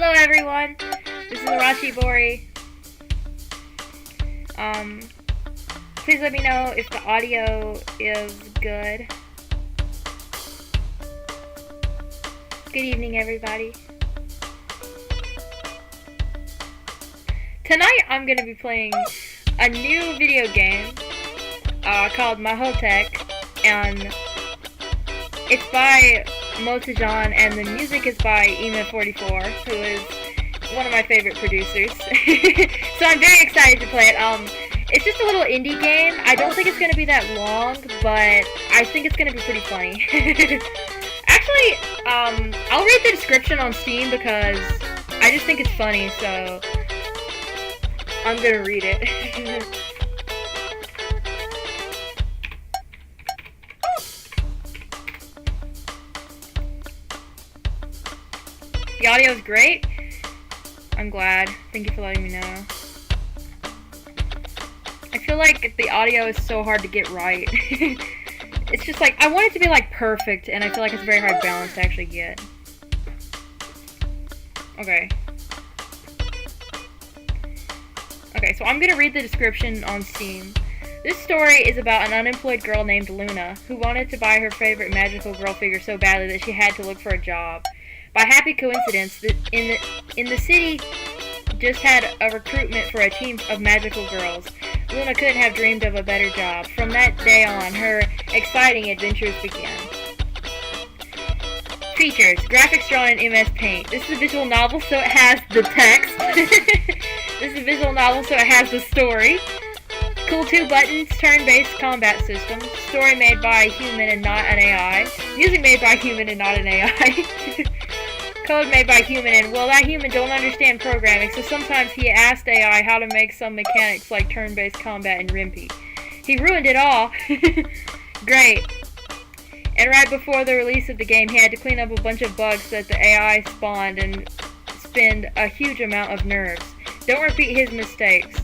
Hello everyone, this is Arashi Bori. Please let me know if the audio is good. Good evening everybody. Tonight I'm going to be playing a new video game called MAHOUTEQ, and it's by Motijan, and the music is by Ema44, who is one of my favorite producers. So I'm very excited to play it. It's just a little indie game. I don't think it's going to be that long, but I think it's going to be pretty funny. Actually, I'll read the description on Steam because I just think it's funny, so I'm going to read it. The audio is great. I'm glad. Thank you for letting me know. I feel like the audio is so hard to get right. It's just like, I want it to be like perfect, and I feel like it's a very hard balance to actually get. Okay. Okay, so I'm gonna read the description on Steam. This story is about an unemployed girl named Luna, who wanted to buy her favorite magical girl figure so badly that she had to look for a job. By happy coincidence, in the city just had a recruitment for a team of magical girls. Luna couldn't have dreamed of a better job. From that day on, her exciting adventures began. Features: graphics drawn in MS Paint. This is a visual novel, so it has the text. This is a visual novel, so it has the story. Cool 2 buttons, turn-based combat system. Story made by a human and not an AI. Music made by a human and not an AI. Code made by a human, and well, that human don't understand programming, so sometimes he asked AI how to make some mechanics like turn-based combat in Rimpy. He ruined it all. Great. And right before the release of the game, he had to clean up a bunch of bugs that the AI spawned and spend a huge amount of nerves. Don't repeat his mistakes.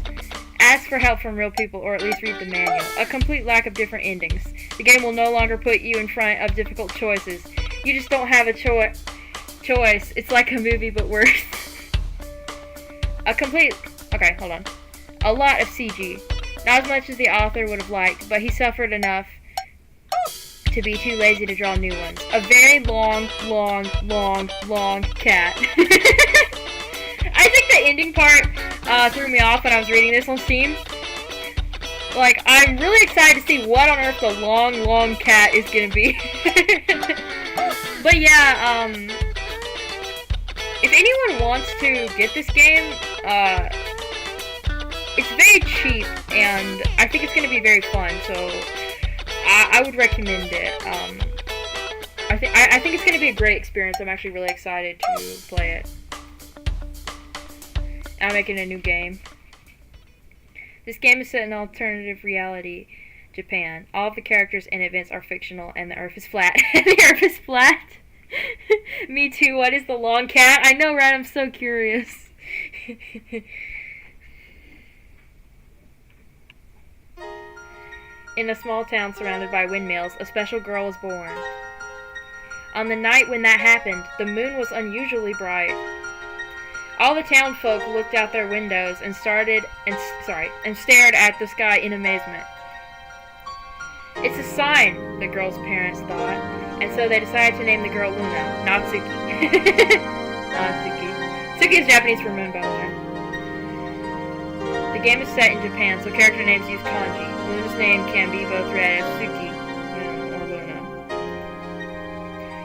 Ask for help from real people, or at least read the manual. A complete lack of different endings. The game will no longer put you in front of difficult choices. You just don't have a choice. It's like a movie, but worse. Okay, hold on. A lot of CG. Not as much as the author would have liked, but he suffered enough to be too lazy to draw new ones. A very long cat. I think the ending part threw me off when I was reading this on Steam. Like, I'm really excited to see what on earth the long cat is gonna be. But yeah, if anyone wants to get this game, it's very cheap, and I think it's going to be very fun, so I would recommend it. I think it's going to be a great experience. I'm actually really excited to play it. I'm making a new game. This game is set in alternative reality, Japan. All of the characters and events are fictional, and the Earth is flat. The Earth is flat? Me too. What is the long cat? I know, right? I'm so curious. In a small town surrounded by windmills, a special girl was born. On the night when that happened, the moon was unusually bright. All the town folk looked out their windows and stared at the sky in amazement. It's a sign, the girl's parents thought, and so they decided to name the girl Luna, not Suki. Not Suki. Suki is Japanese for moon, by the way. The game is set in Japan, so character names use kanji. Luna's name can be both read as Suki, Moon, or Luna.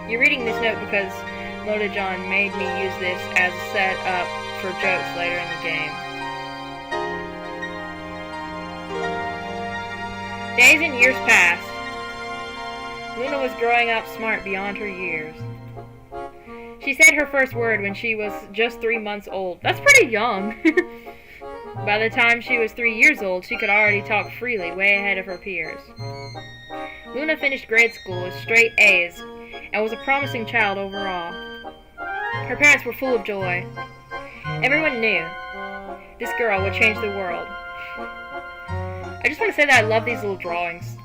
You're reading this note because Motijan made me use this as a setup for jokes later in the game. Days and years passed. Luna was growing up smart beyond her years. She said her first word when she was just 3 months old. That's pretty young. By the time she was 3 years old, she could already talk freely, way ahead of her peers. Luna finished grade school with straight A's and was a promising child overall. Her parents were full of joy. Everyone knew this girl would change the world. I just want to say that I love these little drawings.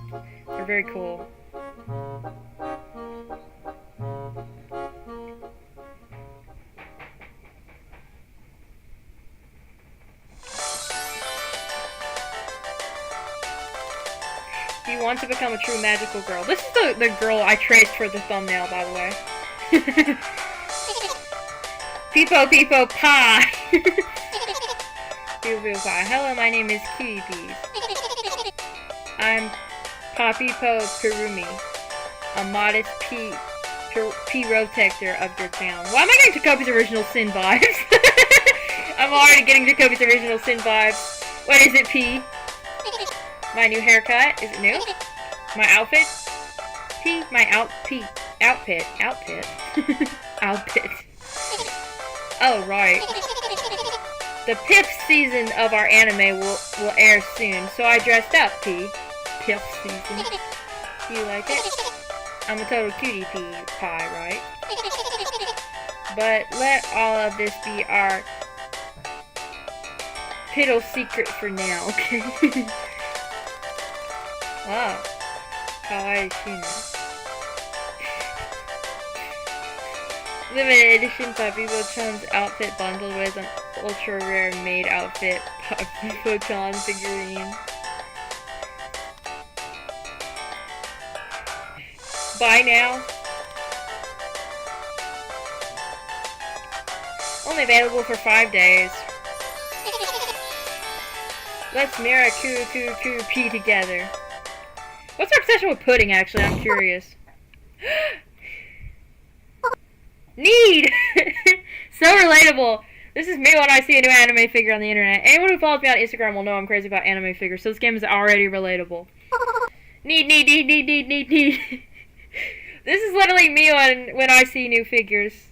They're very cool. Do you want to become a true magical girl? This is the girl I traced for the thumbnail, by the way. Peepo Peepo Pie! Peepo Peepo Pie. Hello, my name is Cutie Peas. I'm Papipo Perumi, a modest protector of your town. Why am I getting Jacoby's Original Sin vibes? I'm already getting Jacoby's Original Sin vibes. What is it, P? My new haircut? Is it new? My outfit? P? My outfit. Outfit. Oh, right. The PIF season of our anime will air soon, so I dressed up, P. PIF season. Do you like it? I'm a total cutie pie, right? But let all of this be our piddle secret for now, okay? Wow. Kawaii Shino. Limited edition Papipo-chan's outfit bundled with an ultra rare maid outfit Papipo-chan figurine. Buy now. Only available for 5 days. Let's mirror P together. What's our obsession with pudding, actually? I'm curious. Need! So relatable. This is me when I see a new anime figure on the internet. Anyone who follows me on Instagram will know I'm crazy about anime figures, so this game is already relatable. Need. This is literally me when I see new figures.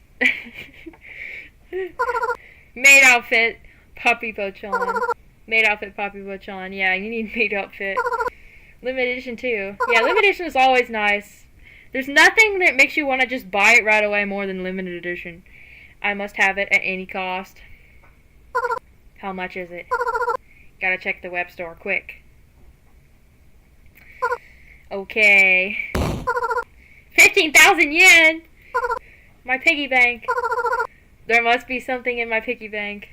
Maid outfit, Papipo-chan. Maid outfit, Papipo-chan. Yeah, you need maid outfit. Limited edition too. Yeah, limited edition is always nice. There's nothing that makes you want to just buy it right away more than limited edition. I must have it at any cost. How much is it? Gotta check the web store quick. Okay. 15,000 yen! My piggy bank. There must be something in my piggy bank.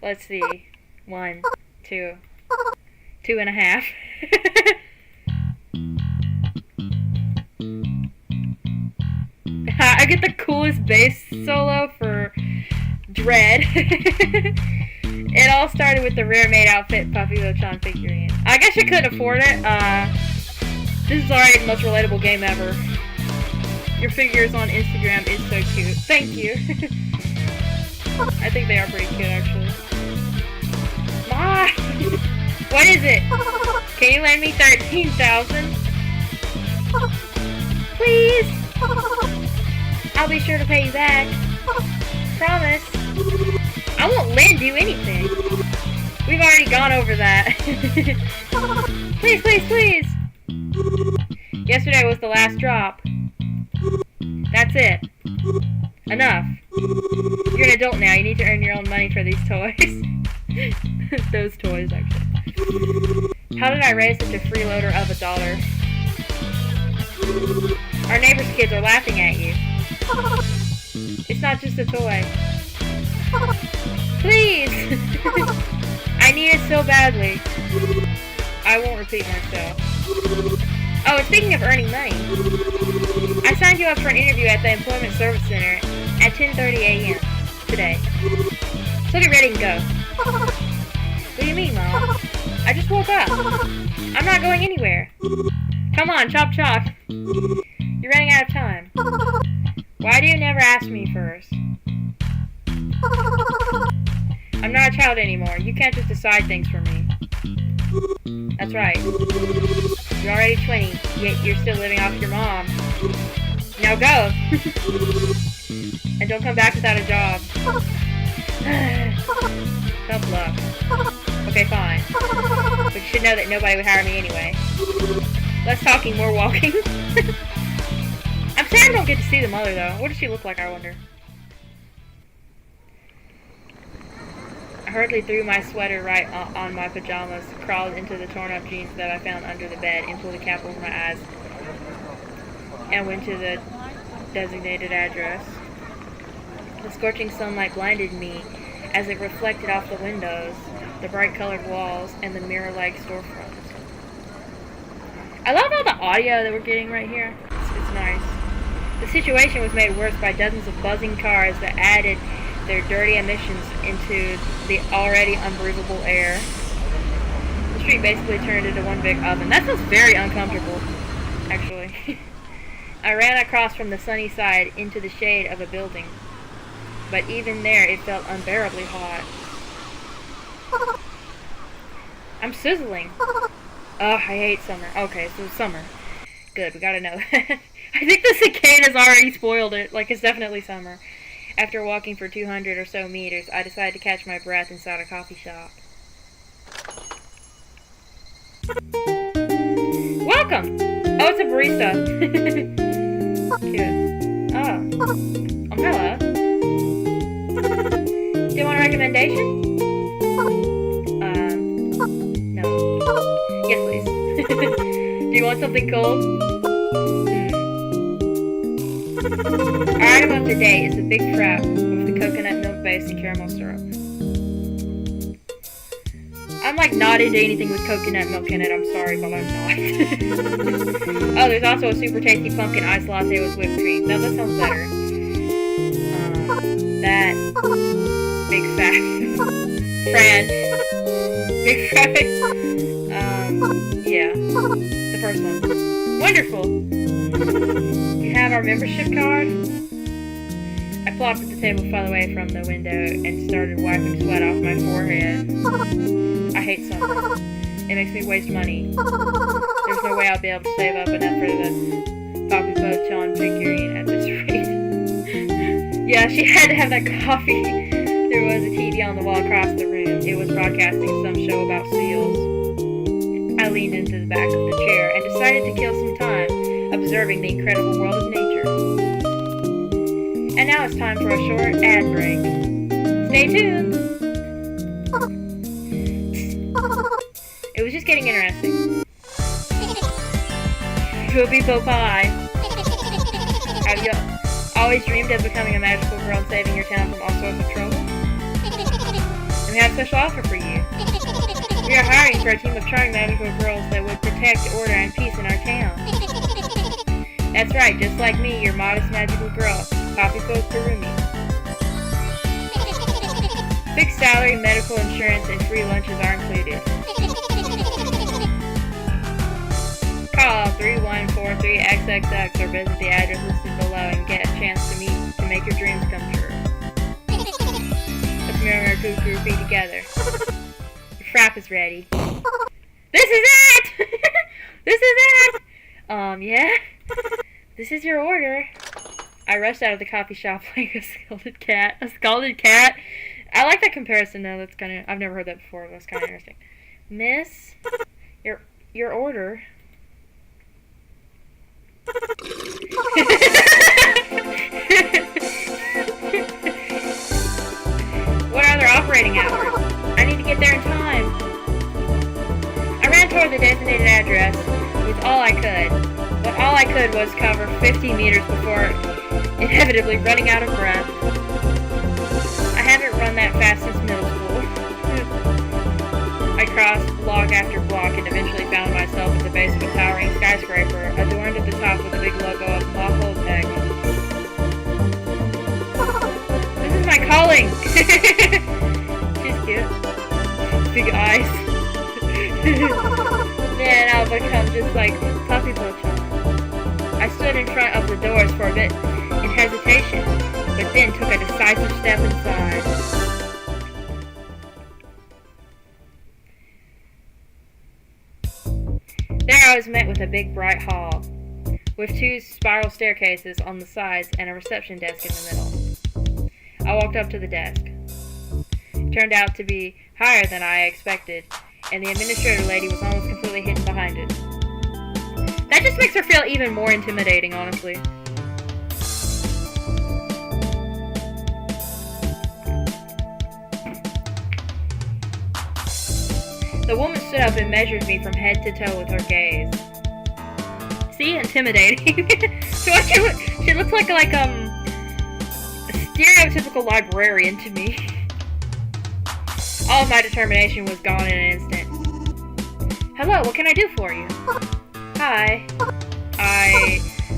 Let's see. 1, 2, 2.5. I get the coolest bass solo for Dread. It all started with the rare maid outfit Papipo-chan figurine. I guess you couldn't afford it. This is already the most relatable game ever. Your figures on Instagram is so cute. Thank you. I think they are pretty cute, actually. What is it? Can you lend me 13,000? Please? I'll be sure to pay you back. Promise. I won't lend you anything. We've already gone over that. Please, please, please. Yesterday was the last drop. That's it. Enough. You're an adult now. You need to earn your own money for these toys. Those toys, actually. How did I raise such a freeloader of $1? Our neighbor's kids are laughing at you. It's not just a toy. Please! I need it so badly. I won't repeat myself. Oh, and speaking of earning money, I signed you up for an interview at the Employment Service Center at 10:30 a.m. today. So get ready and go. What do you mean, Mom? I just woke up. I'm not going anywhere. Come on, chop chop. You're running out of time. Why do you never ask me first? I'm not a child anymore. You can't just decide things for me. That's right. You're already 20, yet you're still living off your mom. Now go! And don't come back without a job. Tough luck. Okay, fine. But you should know that nobody would hire me anyway. Less talking, more walking. I'm sad I don't get to see the mother, though. What does she look like, I wonder? I hurriedly threw my sweater right on my pajamas, crawled into the torn-up jeans that I found under the bed, and pulled a cap over my eyes, and went to the designated address. The scorching sunlight blinded me as it reflected off the windows, the bright-colored walls, and the mirror-like storefronts. I love all the audio that we're getting right here. It's nice. The situation was made worse by dozens of buzzing cars that added their dirty emissions into the already unbreathable air. The street basically turned into one big oven. That sounds very uncomfortable, actually. I ran across from the sunny side into the shade of a building, but even there it felt unbearably hot. I'm sizzling. Ugh, I hate summer. Okay, so summer. Good, we gotta know that. I think the cicadas already spoiled it. Like, it's definitely summer. After walking for 200 or so meters, I decided to catch my breath inside a coffee shop. Welcome! Oh, it's a barista. Cute. Oh. Hello. Do you want a recommendation? No. Yes, please. Do you want something cold? Our item of the day is a big frap with the coconut milk base and caramel syrup. I'm like not into anything with coconut milk in it, I'm sorry, but I'm not. Oh, there's also a super tasty pumpkin ice latte with whipped cream. Now that sounds better. That big fat Fran. Big fat. Yeah. The first one. Wonderful. You have our membership card? I plopped at the table far away from the window and started wiping sweat off my forehead. I hate summer. It makes me waste money. There's no way I'll be able to save up enough for the Poppy Motijan figurine at this rate. Yeah, she had to have that coffee. There was a TV on the wall across the room. It was broadcasting some show about seals. I leaned into the back of the chair and decided to kill some time observing the incredible world of nature. And now it's time for a short ad break. Stay tuned! It was just getting interesting. Poopy po pie. Have you always dreamed of becoming a magical girl and saving your town from all sorts of trouble? And we have a special offer for you. We are hiring for a team of charming magical girls that would protect order and peace in our town. That's right, just like me, your modest magical girl, Poppy Kurumi. Fixed salary, medical insurance, and free lunches are included. Call 3143XXX or visit the address listed below and get a chance to make your dreams come true. Let's mirror our cuckoo feet together. Your frap is ready. This is it! This is it! Yeah? This is your order. I rushed out of the coffee shop like a scalded cat. A scalded cat? I like that comparison though. That's kind of, I've never heard that before. That's kind of interesting. Miss, your order. What are their operating hours? I need to get there in time. I ran toward the designated address with all I could. But all I could was cover 50 meters before inevitably running out of breath. I haven't run that fast since middle school. I crossed block after block and eventually found myself at the base of a towering skyscraper, adorned at the top with a big logo of MAHOUTEQ. This is my calling! She's cute. Big eyes. Man, I'll become just like Poppy Motijan. I stood in front of the doors for a bit in hesitation, but then took a decisive step inside. There I was met with a big bright hall, with 2 spiral staircases on the sides and a reception desk in the middle. I walked up to the desk. It turned out to be higher than I expected, and the administrator lady was almost completely hidden behind it. That just makes her feel even more intimidating, honestly. The woman stood up and measured me from head to toe with her gaze. See? Intimidating. So she looks like a stereotypical librarian to me. All of my determination was gone in an instant. Hello, what can I do for you? Hi.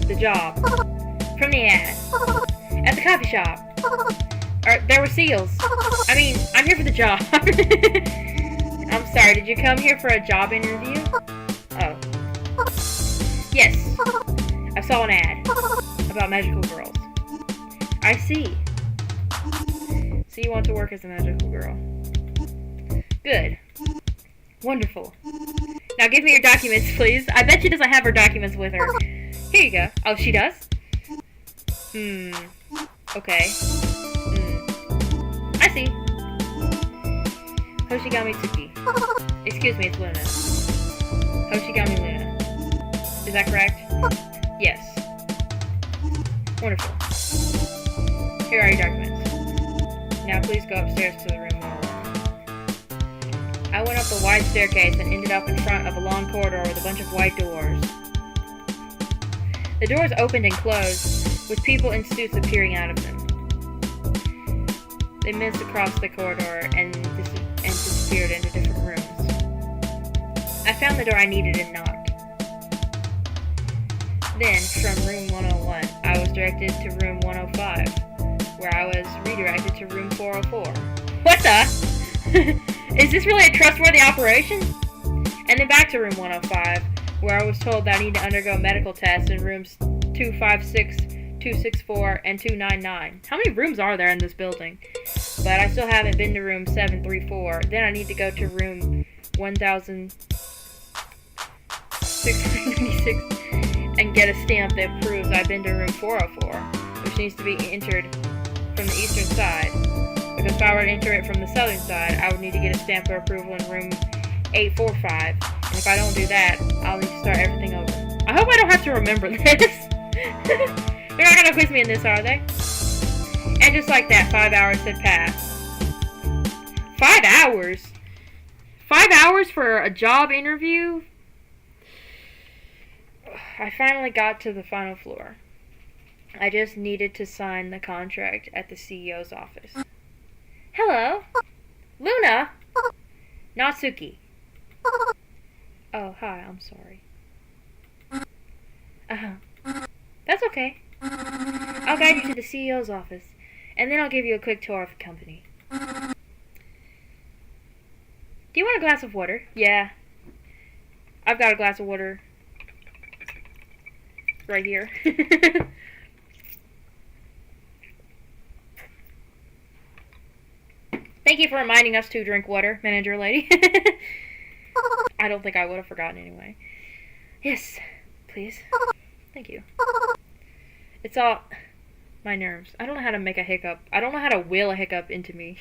The job. From the ad. At the coffee shop. There were seals. I mean, I'm here for the job. I'm sorry, did you come here for a job interview? Oh. Yes. I saw an ad about magical girls. I see. So you want to work as a magical girl. Good. Wonderful. Now give me your documents, please. I bet she doesn't have her documents with her. Here you go. Oh, she does? Okay. I see. Hoshigami Tsuki. Excuse me, it's Luna. Hoshigami Luna. Is that correct? Yes. Wonderful. Here are your documents. Now please go upstairs to the room 101. I went up a wide staircase and ended up in front of a long corridor with a bunch of white doors. The doors opened and closed, with people in suits appearing out of them. They minced across the corridor and disappeared into different rooms. I found the door I needed and knocked. Then, from room 101, I was directed to room 105, where I was redirected to room 404. What the? Is this really a trustworthy operation? And then back to room 105, where I was told that I need to undergo medical tests in rooms 256, 264, and 299. How many rooms are there in this building? But I still haven't been to room 734. Then I need to go to room 1696 and get a stamp that proves I've been to room 404, which needs to be entered from the eastern side. Because if I were to enter it from the southern side, I would need to get a stamp of approval in room 845. And if I don't do that, I'll need to start everything over. I hope I don't have to remember this. They're not gonna quiz me in this, are they? And just like that, 5 hours had passed. 5 hours? 5 hours for a job interview? I finally got to the final floor. I just needed to sign the contract at the CEO's office. Hello? Luna? Natsuki. Oh, hi, I'm sorry. That's okay. I'll guide you to the CEO's office, and then I'll give you a quick tour of the company. Do you want a glass of water? Yeah. I've got a glass of water right here. Thank you for reminding us to drink water, manager lady. I don't think I would have forgotten anyway. Yes, please. Thank you. It's all my nerves. I don't know how to make a hiccup. I don't know how to will a hiccup into me.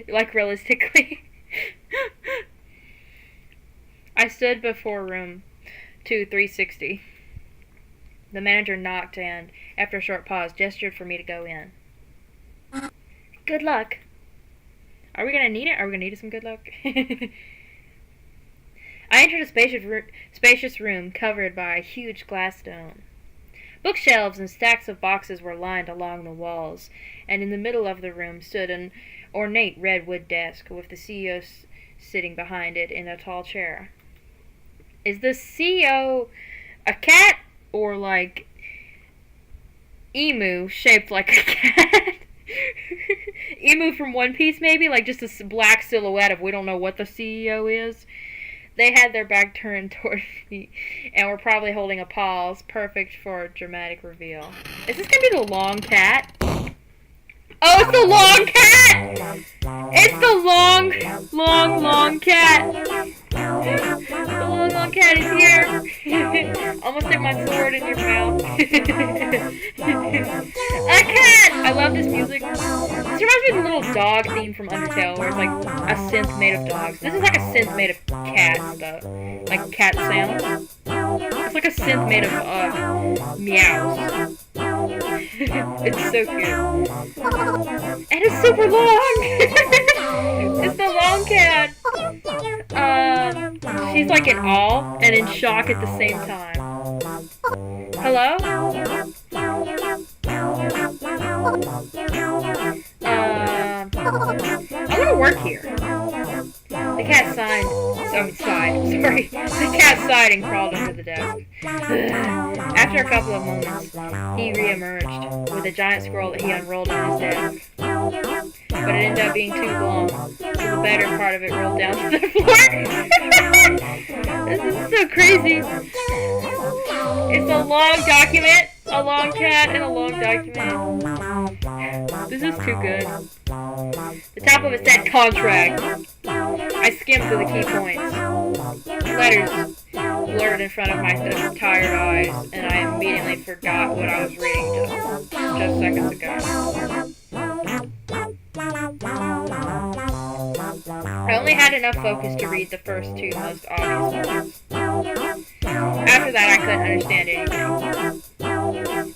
Like, realistically. I stood before room 2360. The manager knocked and, after a short pause, gestured for me to go in. Good luck. Are we gonna need it? Are we gonna need some good luck? I entered a spacious room covered by a huge glass dome. Bookshelves and stacks of boxes were lined along the walls, and in the middle of the room stood an ornate redwood desk with the CEO sitting behind it in a tall chair. Is the CEO a cat or like emu shaped like a cat? Emu from One Piece, maybe? Like just a black silhouette of we don't know what the CEO is. They had their back turned toward me and were probably holding a pause, perfect for a dramatic reveal. Is this gonna be the long cat? Oh, it's the long cat! It's the long cat! The long cat is here! Almost took my sword in your mouth. A cat! I love this music. This reminds me of the little dog theme from Undertale, where it's like a synth made of dogs. This is like a synth made of cats, though. Like cat sounds. It's like a synth made of meows. It's so cute. And it's super long! It's the long cat! She's like in awe and in shock at the same time. Hello? I want to work here. The cat sighed. The cat sighed sighed and crawled under the desk. After a couple of moments, he re-emerged with a giant scroll that he unrolled on his desk. But it ended up being too long, so the better part of it rolled down to the floor. This is so crazy. It's a long document, a long cat, and a long document. This is too good. The top of it said contract. I skimmed through the key points. Letters blurred in front of my tired eyes, and I immediately forgot what I was reading just seconds ago. I only had enough focus to read the first two most obvious words. After that, I couldn't understand anything.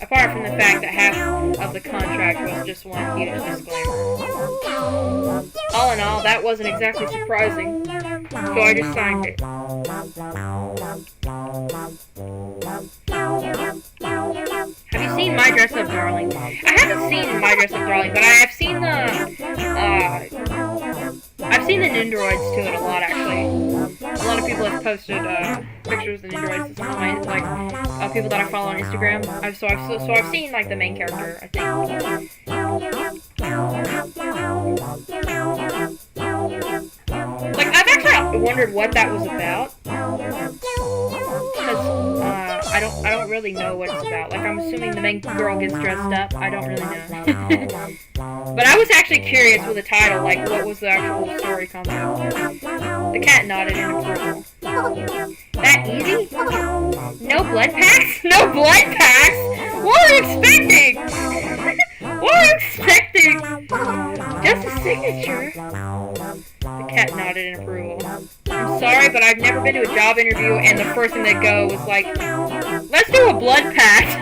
Apart from the fact that half of the contract was just one huge disclaimer. All in all, that wasn't exactly surprising, so I just signed it. Have you seen My Dress Up Darling? I haven't seen My Dress Up Darling, but I have seen I've seen the Nindroids to it a lot, actually. A lot of people have posted pictures of the Nindroids. Some of my people that I follow on Instagram. So I've seen like the main character, I think. Like I've actually wondered what that was about, because I don't really know what it's about. Like I'm assuming the main girl gets dressed up. I don't really know. But I was actually curious with the title, like what was the actual story concept. The cat nodded in approval. That easy? No blood packs? No blood packs? What are you expecting? What are you expecting? Just a signature. The cat nodded in approval. I'm sorry, but I've never been to a job interview and the first thing that go was like, let's do a blood pact.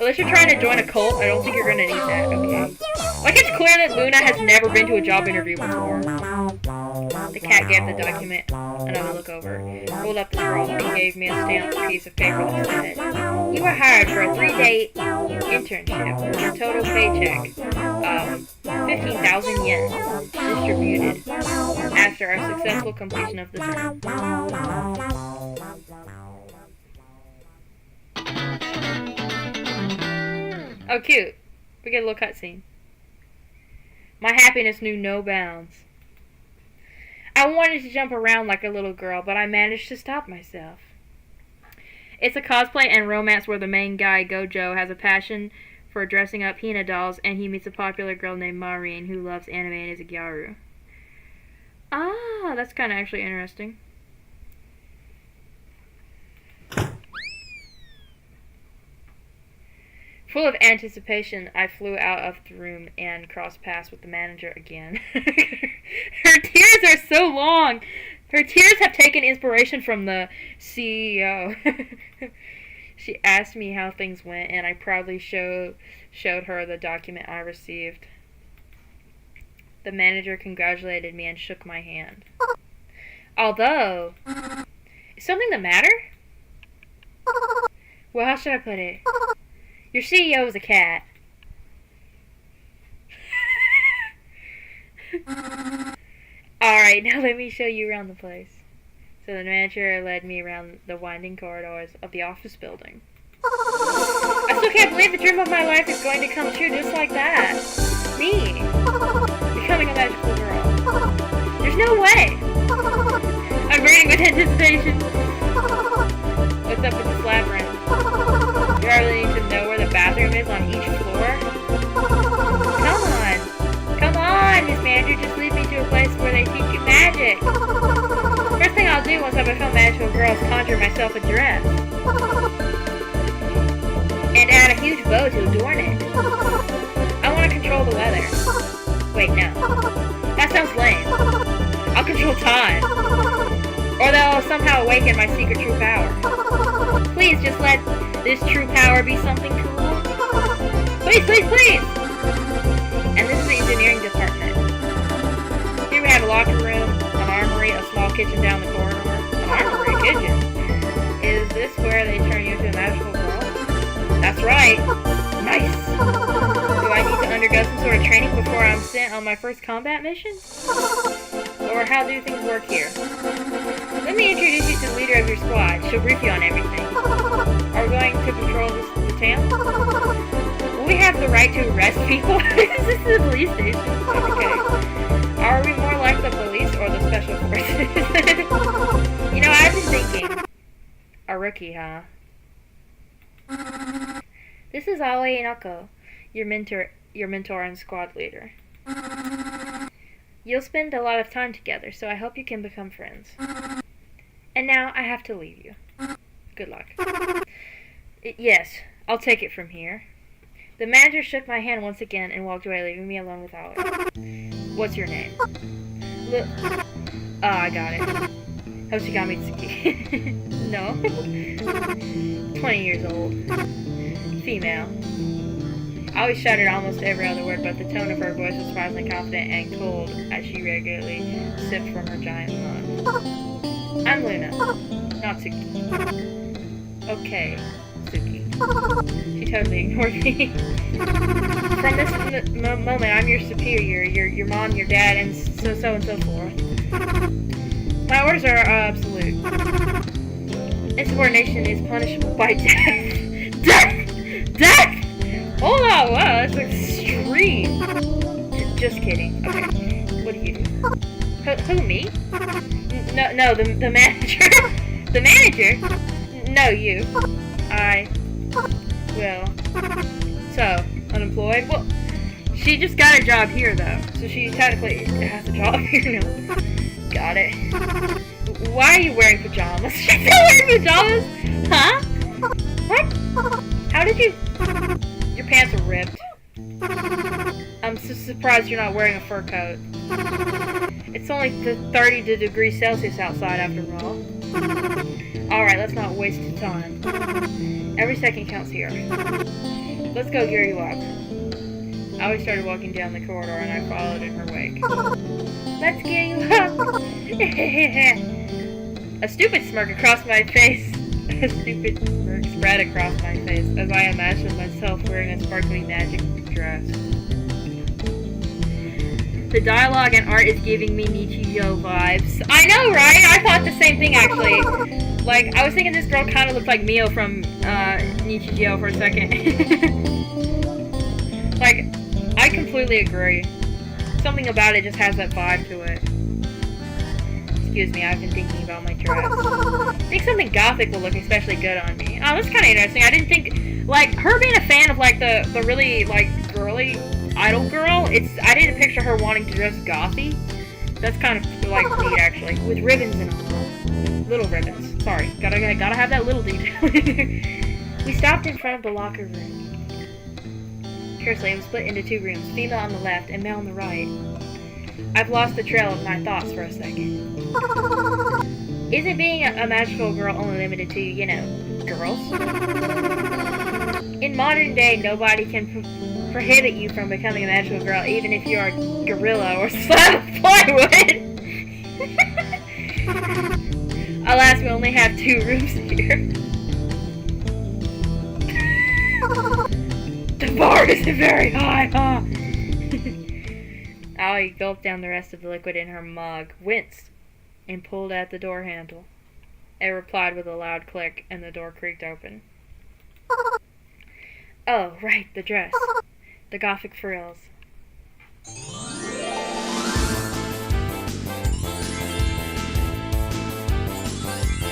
Unless you're trying to join a cult, I don't think you're gonna need that, okay? Like, it's clear that Luna has never been to a job interview before. The cat gave the document another look over, pulled up the scroll, and gave me a stamped piece of paper that said, "You are hired for a 3-day internship with a total paycheck of 15,000 yen, distributed after our successful completion of the term." Oh, cute. We get a little cutscene. My happiness knew no bounds. I wanted to jump around like a little girl, but I managed to stop myself. It's a cosplay and romance where the main guy, Gojo, has a passion for dressing up Hina dolls, and he meets a popular girl named Maureen who loves anime and is a gyaru. Ah, that's kind of actually interesting. Full of anticipation, I flew out of the room and crossed paths with the manager again. Her tears are so long. Her tears have taken inspiration from the CEO. She asked me how things went, and I proudly showed her the document I received. The manager congratulated me and shook my hand. Although, is something the matter? Well, how should I put it? Your CEO is a cat. Alright, now let me show you around the place. So the manager led me around the winding corridors of the office building. I still can't believe the dream of my life is going to come true just like that. Me. Becoming a magical girl. There's no way. I'm burning with anticipation. What's up with this labyrinth? Do I really need to know where the bathroom is on each floor? Come on, Miss Manager, just lead me to a place where they teach you magic. First thing I'll do once I become a magical girl is conjure myself a dress. And add a huge bow to adorn it. I want to control the weather. Wait, no. That sounds lame. I'll control time. Or they'll somehow awaken my secret true power. Please, just let this true power be something cool. Please, please, please! And this is the engineering department. Here we have a locker room, an armory, a small kitchen down the corridor. An armory kitchen? Is this where they turn you into a magical girl? That's right. Nice. Do I need to undergo some sort of training before I'm sent on my first combat mission? or how do things work here? Let me introduce you to the leader of your squad. She'll brief you on everything. Are we going to patrol the town? Will we have the right to arrest people? Is this the police station? Okay. Are we more like the police or the special forces? You know, I've been thinking. A rookie, huh? This is Aoi Inako, your mentor and squad leader. You'll spend a lot of time together, so I hope you can become friends. And now I have to leave you. Good luck. Yes, I'll take it from here. The manager shook my hand once again and walked away, leaving me alone with Aoi. What's your name? I got it. Hoshigami Tsuki. No. 20 years old. Female. I always shouted almost every other word, but the tone of her voice was surprisingly confident and cold as she regularly sipped from her giant mug. I'm Luna, not Tsuki. Okay, Tsuki. She totally ignored me. From this moment, I'm your superior, your mom, your dad, and so and so forth. My orders are absolute. Insubordination is punishable by death. Death! Hold on, wow, that's extreme. Just kidding. Okay, what do you do? Who, me? No, the manager. The manager? No, you. I will. So, unemployed? Well, she just got a job here, though. So she technically has a job here now. Got it. Why are you wearing pajamas? She's still wearing pajamas? Huh? What? How did you... Your pants are ripped. I'm so surprised you're not wearing a fur coat. It's only 30 degrees Celsius outside after all. Alright, let's not waste time. Every second counts here. Let's go, Gary Walk. I always started walking down the corridor and I followed in her wake. Let's get you up! A stupid smirk across my face. A stupid smirk spread across my face as I imagined myself wearing a sparkling magic dress. The dialogue and art is giving me Nichijou vibes. I know, right? I thought the same thing, actually. Like, I was thinking this girl kind of looked like Mio from Nichijou for a second. Like, I completely agree. Something about it just has that vibe to it. Excuse me, I've been thinking about my dress. I think something gothic will look especially good on me. Oh, that's kind of interesting. I didn't think, like, her being a fan of, like, the really, like, girly idol girl, I didn't picture her wanting to dress gothy. That's kind of, like, neat, actually. With ribbons and all. Little ribbons. Sorry. Gotta have that little detail. We stopped in front of the locker room. Curiously, it was split into 2 rooms, female on the left and male on the right. I've lost the trail of my thoughts for a second. Isn't being a magical girl only limited to, you know, girls? In modern day, nobody can prohibit you from becoming a magical girl, even if you are a gorilla or slab of plywood. Alas, we only have 2 rooms here. The bar isn't very high, huh? Aoi gulped down the rest of the liquid in her mug, winced, and pulled at the door handle. It replied with a loud click, and the door creaked open. Oh, right, the dress. The gothic frills.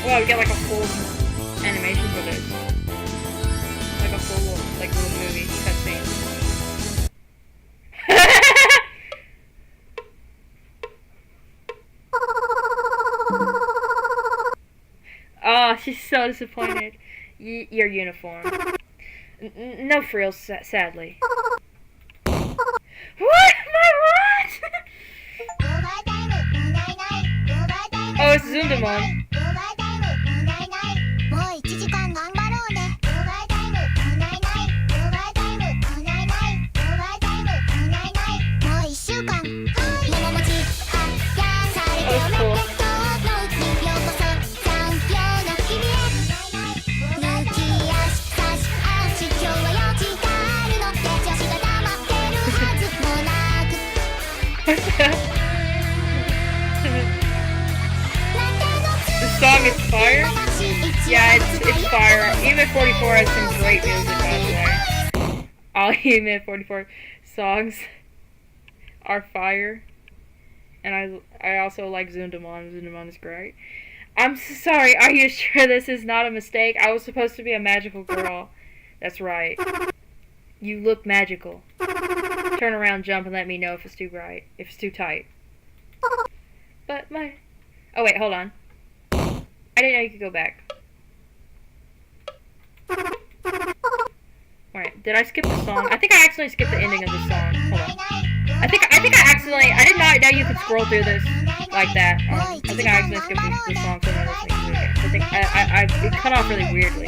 Wow, we get like a full animation for this. Like a full, like, little movie cutscene. Oh, she's so disappointed. Your uniform. No frills, sadly. What? My what? Oh, it's Zundamon. song is fire? Yeah, it's fire. EMF 44 has some great music, by the way. All EMF 44 songs are fire. And I also like Zundamon. Zundamon is great. I'm sorry, are you sure this is not a mistake? I was supposed to be a magical girl. That's right. You look magical. Turn around, jump, and let me know if it's too bright. If it's too tight. But my... Oh wait, hold on. I didn't know you could go back. Alright, did I skip the song? I think I accidentally skipped the ending of the song. Hold on. I think I accidentally... I did not know you could scroll through this like that. I think I accidentally skipped the song so I'm listening to it. I think it cut off really weirdly.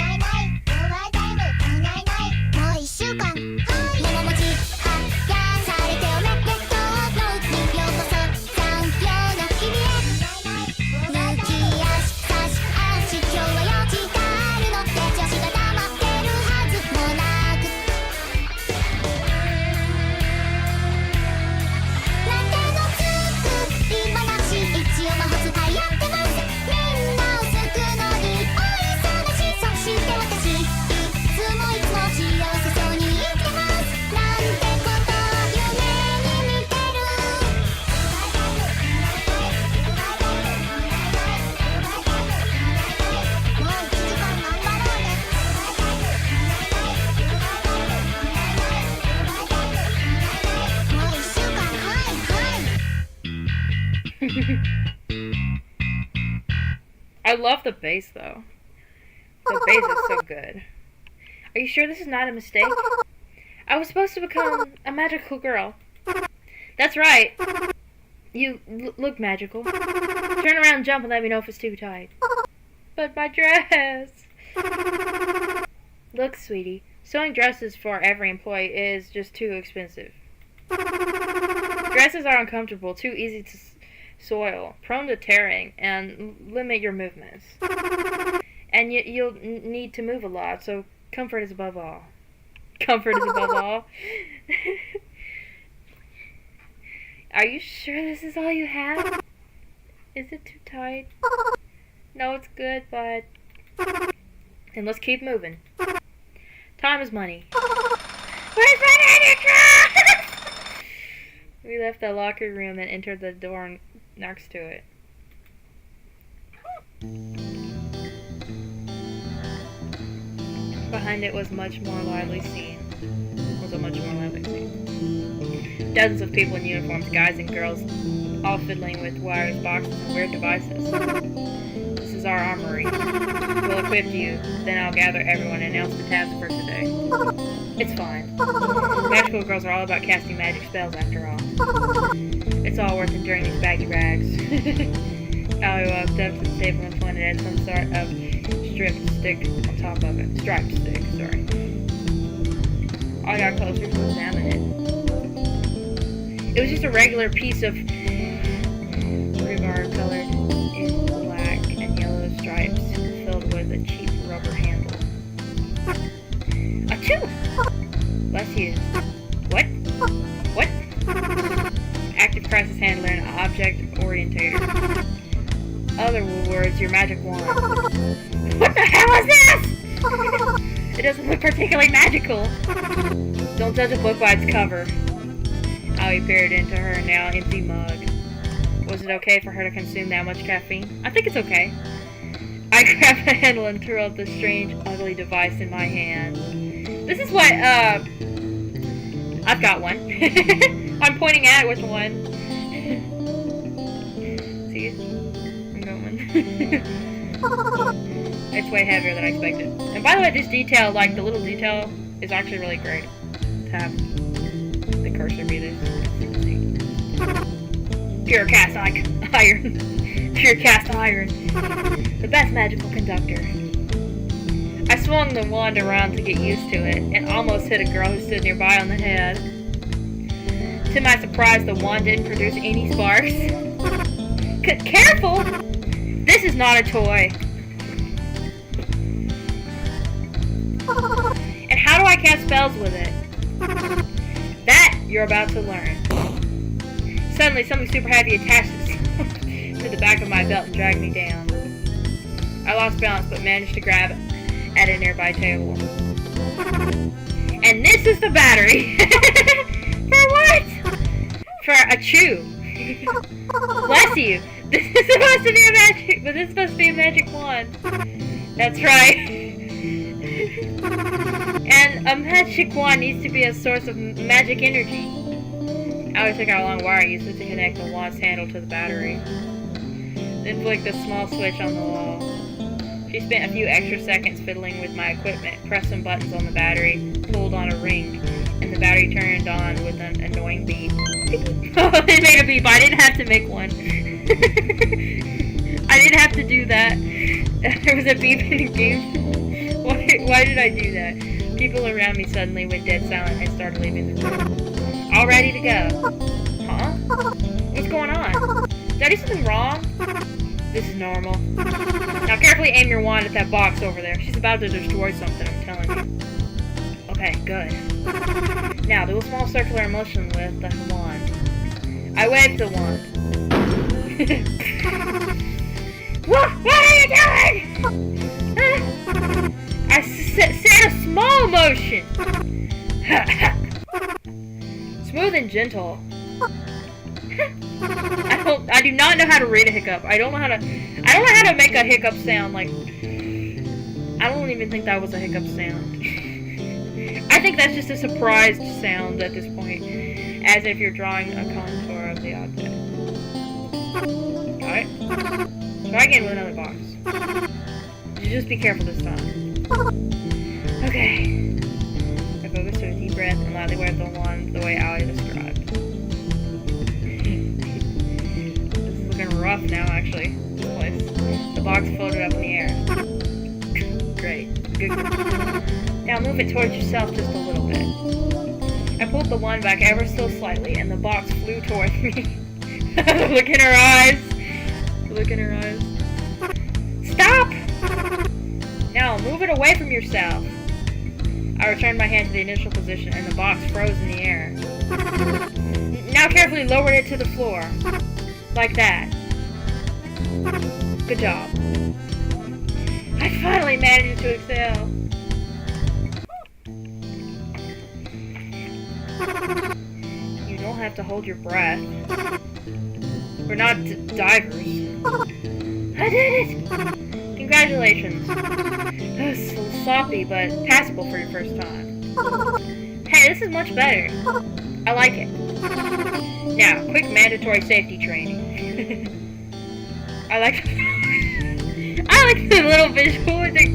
I love the bass though. The bass is so good. Are you sure this is not a mistake? I was supposed to become a magical girl. That's right. You look magical. Turn around and jump and let me know if it's too tight. But my dress. Look, sweetie. Sewing dresses for every employee is just too expensive. Dresses are uncomfortable, too easy to soil, prone to tearing, and limit your movements. And you'll need to move a lot, so comfort is above all. Comfort is above all. Are you sure this is all you have? Is it too tight? No, it's good, but... Then let's keep moving. Time is money. Where's my magic dress? We left the locker room and entered the door next to it. Behind it was a much more lively scene. Dozens of people in uniforms, guys and girls, all fiddling with wires, boxes, and weird devices. This is our armory. We'll equip you, then I'll gather everyone and announce the task for today. It's fine. Magical girls are all about casting magic spells after all. It's all worth enduring these baggy rags. Allie walked up to the table and pointed at some sort of striped stick on top of it. Striped stick, sorry. I got closer to examine it. It was just a regular piece of rebar colored in black and yellow stripes, filled with a cheap rubber handle. Achoo! Bless you. What? What? Active crisis handler and object orientator. Other words, your magic wand. What the hell is this? It doesn't look particularly magical. Don't judge a book by its cover. Allie peered into her now empty mug. Was it okay for her to consume that much caffeine? I think it's okay. I grabbed the handle and twirled the strange, ugly device in my hand. This is what, I've got one. I'm pointing at it with one. See? I'm going. It's way heavier than I expected. And by the way, this detail, like the little detail, is actually really great to have the cursor be this. Pure cast iron. Pure cast iron. The best magical conductor. I swung the wand around to get used to it, and almost hit a girl who stood nearby on the head. To my surprise, the wand didn't produce any sparks. Careful! This is not a toy. And how do I cast spells with it? That you're about to learn. Suddenly, something super heavy attached itself to the back of my belt and dragged me down. I lost balance, but managed to grab at a nearby table. And this is the battery. For what? For a chew. Bless you. This is supposed to be a magic, but this is supposed to be a magic wand. That's right. And a magic wand needs to be a source of magic energy. I always took out a long wire I used it to connect the wand's handle to the battery. Then flicked the small switch on the wall. She spent a few extra seconds fiddling with my equipment, pressed some buttons on the battery, pulled on a ring, and the battery turned on with an annoying beep. It made a beep. I didn't have to make one. I didn't have to do that. There was a beep in the game. Why did I do that? People around me suddenly went dead silent and started leaving the room. All ready to go. Huh? What's going on? Did I do something wrong? This is normal. Now carefully aim your wand at that box over there. She's about to destroy something, I'm telling you. Okay, good. Now do a small circular motion with the wand. I waved the wand. What are you doing? I said a small motion. Smooth and gentle. I do not know how to read a hiccup. I don't know how to make a hiccup sound. Like, I don't even think that was a hiccup sound. I think that's just a surprised sound at this point, as if you're drawing a contour of the object. Got it? Try again with another box. Just be careful this time. Okay. I focus to a deep breath and lightly wave the wand the way Ali described. This is looking rough now, actually. This place. The box floated up in the air. Great. Good. Now move it towards yourself just a little bit. I pulled the wand back ever so slightly, and the box flew towards me. Look in her eyes. Look in her eyes. Stop! Now move it away from yourself. I returned my hand to the initial position, and the box froze in the air. Now carefully lower it to the floor. Like that. Good job. I finally managed to excel. You don't have to hold your breath. We're not divers. I did it! Congratulations. That was a little sloppy, but passable for your first time. Hey, this is much better. I like it. Now, quick mandatory safety training. I like the little visual with the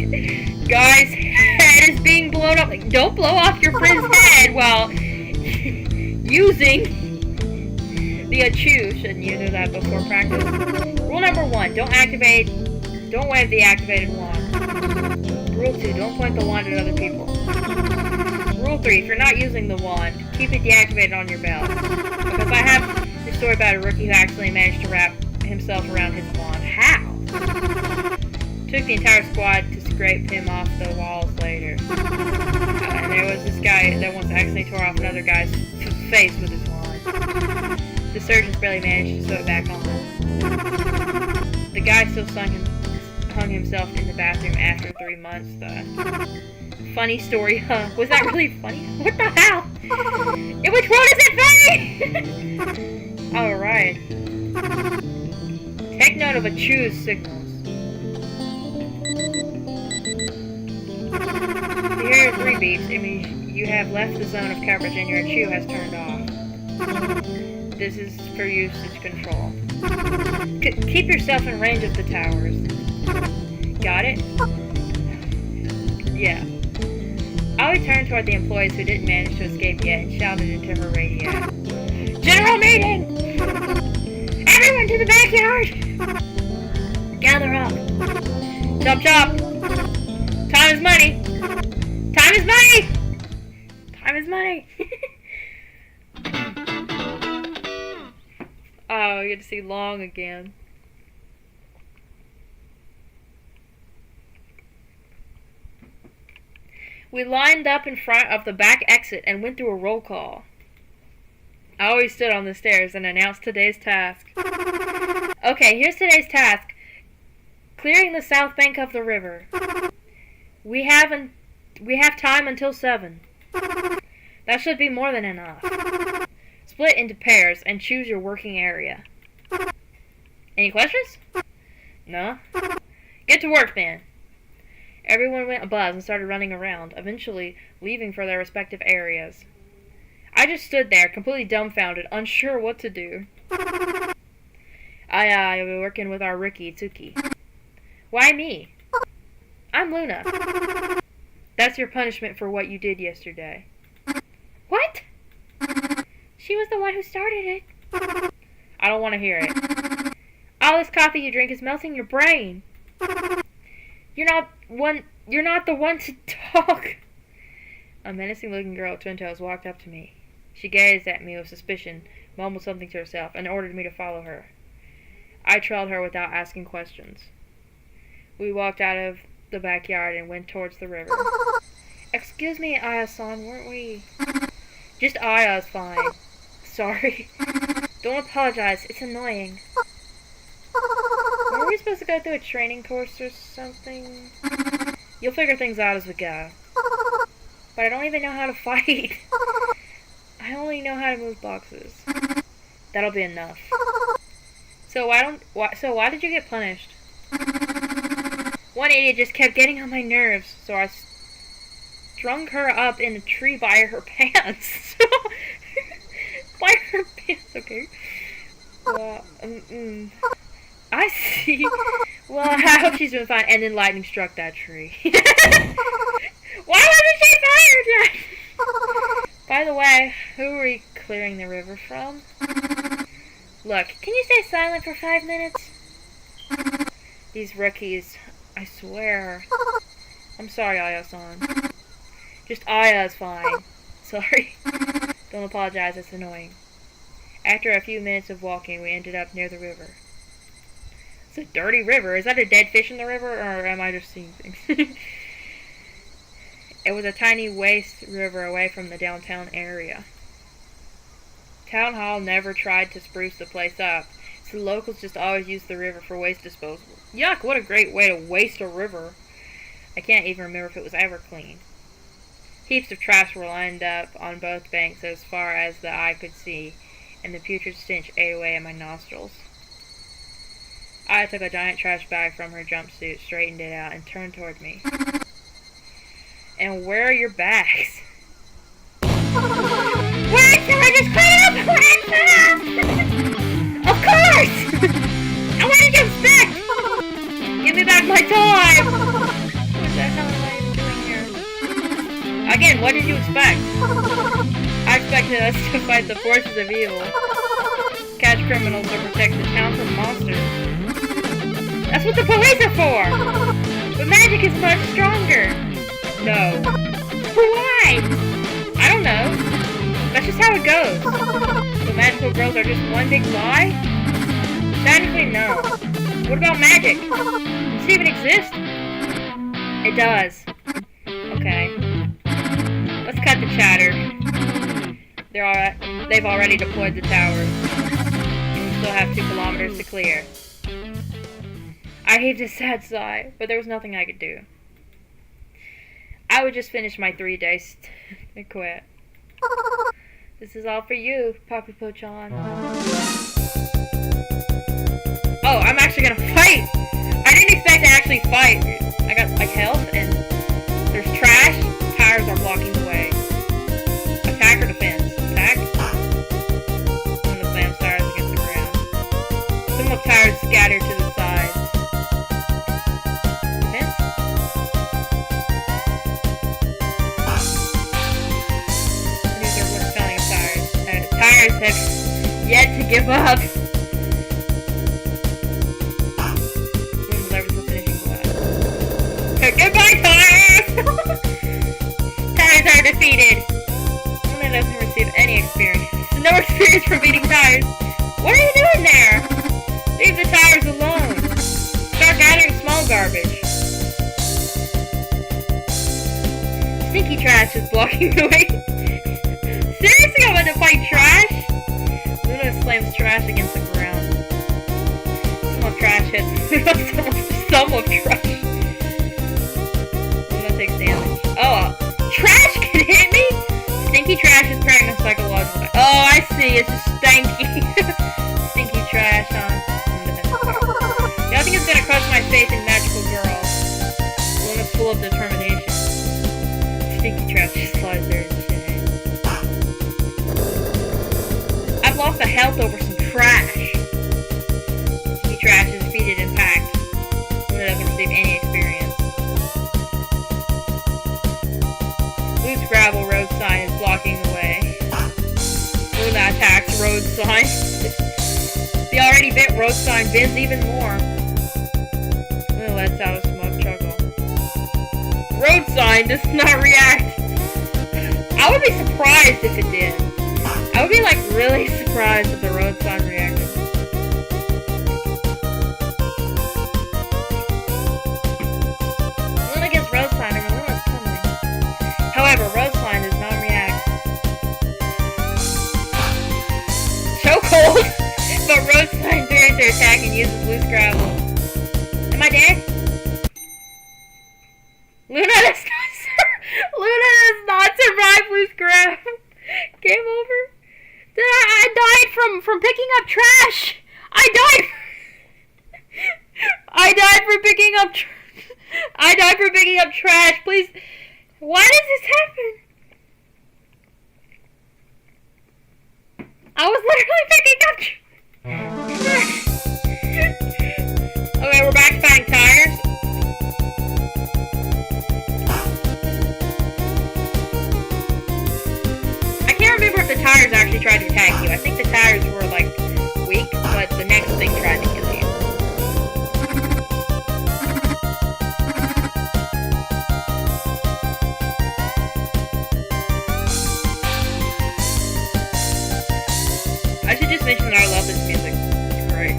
guy's head is being blown up. Like, don't blow off your friend's head while using the achoo. Shouldn't you do that before practice? Rule number 1, don't wave the activated wand. Rule 2, don't point the wand at other people. Rule 3, if you're not using the wand, keep it deactivated on your belt. Because I have this story about a rookie who actually managed to wrap himself around his wand. How? Took the entire squad to scrape him off the walls later. And there was this guy that once accidentally tore off another guy's face with his wand. The surgeons barely managed to sew it back on. The guy still hung himself in the bathroom after 3 months, though. Funny story, huh? Was that really funny? What the hell? In which one is it funny? Alright. Take note of achoo's signals. If you hear 3 beeps, it means you have left the zone of coverage and your achoo has turned off. This is for usage control. Keep yourself in range of the towers. Got it? Yeah. Ollie turned toward the employees who didn't manage to escape yet and shouted into her radio. General meeting! Everyone to the backyard! Gather up. Chop chop! Time is money! Time is money! Time is money! Oh, you get to see Long again. We lined up in front of the back exit and went through a roll call. I always stood on the stairs and announced today's task. Okay, here's today's task. Clearing the south bank of the river. We have time until 7. That should be more than enough. Split into pairs and choose your working area. Any questions? No? Get to work then. Everyone went abuzz and started running around, eventually leaving for their respective areas. I just stood there, completely dumbfounded, unsure what to do. I'll be working with our Ricky Tsuki. Why me? I'm Luna. That's your punishment for what you did yesterday. What? She was the one who started it. I don't want to hear it. All this coffee you drink is melting your brain. You're not the one to talk. A menacing-looking girl with twin toes walked up to me. She gazed at me with suspicion, mumbled something to herself, and ordered me to follow her. I trailed her without asking questions. We walked out of the backyard and went towards the river. Excuse me, Aya-san, weren't we? Just Aya's fine. Sorry. Don't apologize, it's annoying. Were we supposed to go through a training course or something? You'll figure things out as we go. But I don't even know how to fight. I only know how to move boxes. That'll be enough. So why did you get punished? One idiot just kept getting on my nerves, so I strung her up in a tree by her pants. By her pants, okay. I see. Well, I hope she's doing fine. And then lightning struck that tree. Why wasn't she fired yet? By the way, who are we clearing the river from? Look, can you stay silent for 5 minutes? These rookies, I swear. I'm sorry, Aya-san. Just Aya's fine. Sorry. Don't apologize, it's annoying. After a few minutes of walking, we ended up near the river. It's a dirty river. Is that a dead fish in the river, or am I just seeing things? It was a tiny waste river away from the downtown area. Town Hall never tried to spruce the place up, so the locals just always used the river for waste disposal. Yuck, what a great way to waste a river. I can't even remember if it was ever clean. Heaps of trash were lined up on both banks as far as the eye could see, and the putrid stench ate away at my nostrils. I took a giant trash bag from her jumpsuit, straightened it out, and turned toward me. And where are your bags? Wait, can I just clean up? Of course! And what did you expect? Give me back my time! What the hell am I even doing here? Again, what did you expect? I expected us to fight the forces of evil, catch criminals, or protect the town from monsters. That's what the police are for! But magic is much stronger! No. Why? I don't know. That's just how it goes. The magical girls are just one big lie? Sadly, no. What about magic? Does it even exist? It does. Okay. Let's cut the chatter. They've already deployed the towers. And we still have 2 kilometers to clear. I heaved a sad sigh, but there was nothing I could do. I would just finish my 3 days and quit. This is all for you, Papi Pochan. Oh, I'm actually gonna fight! I didn't expect to actually fight. I got, like, health, and there's trash. Tires are blocking the way. Attack or defense? Attack? Some of the slams tires against the ground. Some of the tires scatter to the sides. Defense? These are what's spelling of tires. Tires have yet to give up. Goodbye, tires! Tires are defeated. One that doesn't receive any experience. No experience for beating tires. What are you doing there? Leave the tires alone. Start gathering small garbage. Stinky trash is blocking the way. Seriously, I'm about to fight trash? Luna slams trash against the ground. Some of trash hits some of trash. Luna takes damage. Oh, trash can hit me? Stinky trash is pregnant psychological. Oh, I see. It's just stanky. Stinky trash, huh? Nothing is gonna crush my faith in magical girls. Luna's full of determination. Stinky trash just slides there and shit. I've lost a health over some trash. Stinky trash is defeated in pact. Luna doesn't receive any experience. Loose gravel road sign is blocking the way. Luna attacks road sign. The already bent road sign bends even more. Luna lets out a smug chuckle. Road sign does not react. I would be surprised if it did. I would be like really surprised if the road sign reacted. Luna gets road sign and Luna's coming. However, road sign does not react. Chokehold! But road sign fears their attack and uses loose gravel. Am I dead? Luna does not survive loose gravel. Game over. I died from picking up trash. I died from picking up trash. Please. Why does this happen? I was literally picking up trash. Okay, we're back to finding tires. I can't remember if the tires actually tried to attack you. I think the tires were like weak, but the next thing tried to kill you. I should just mention that I love this music. It's great.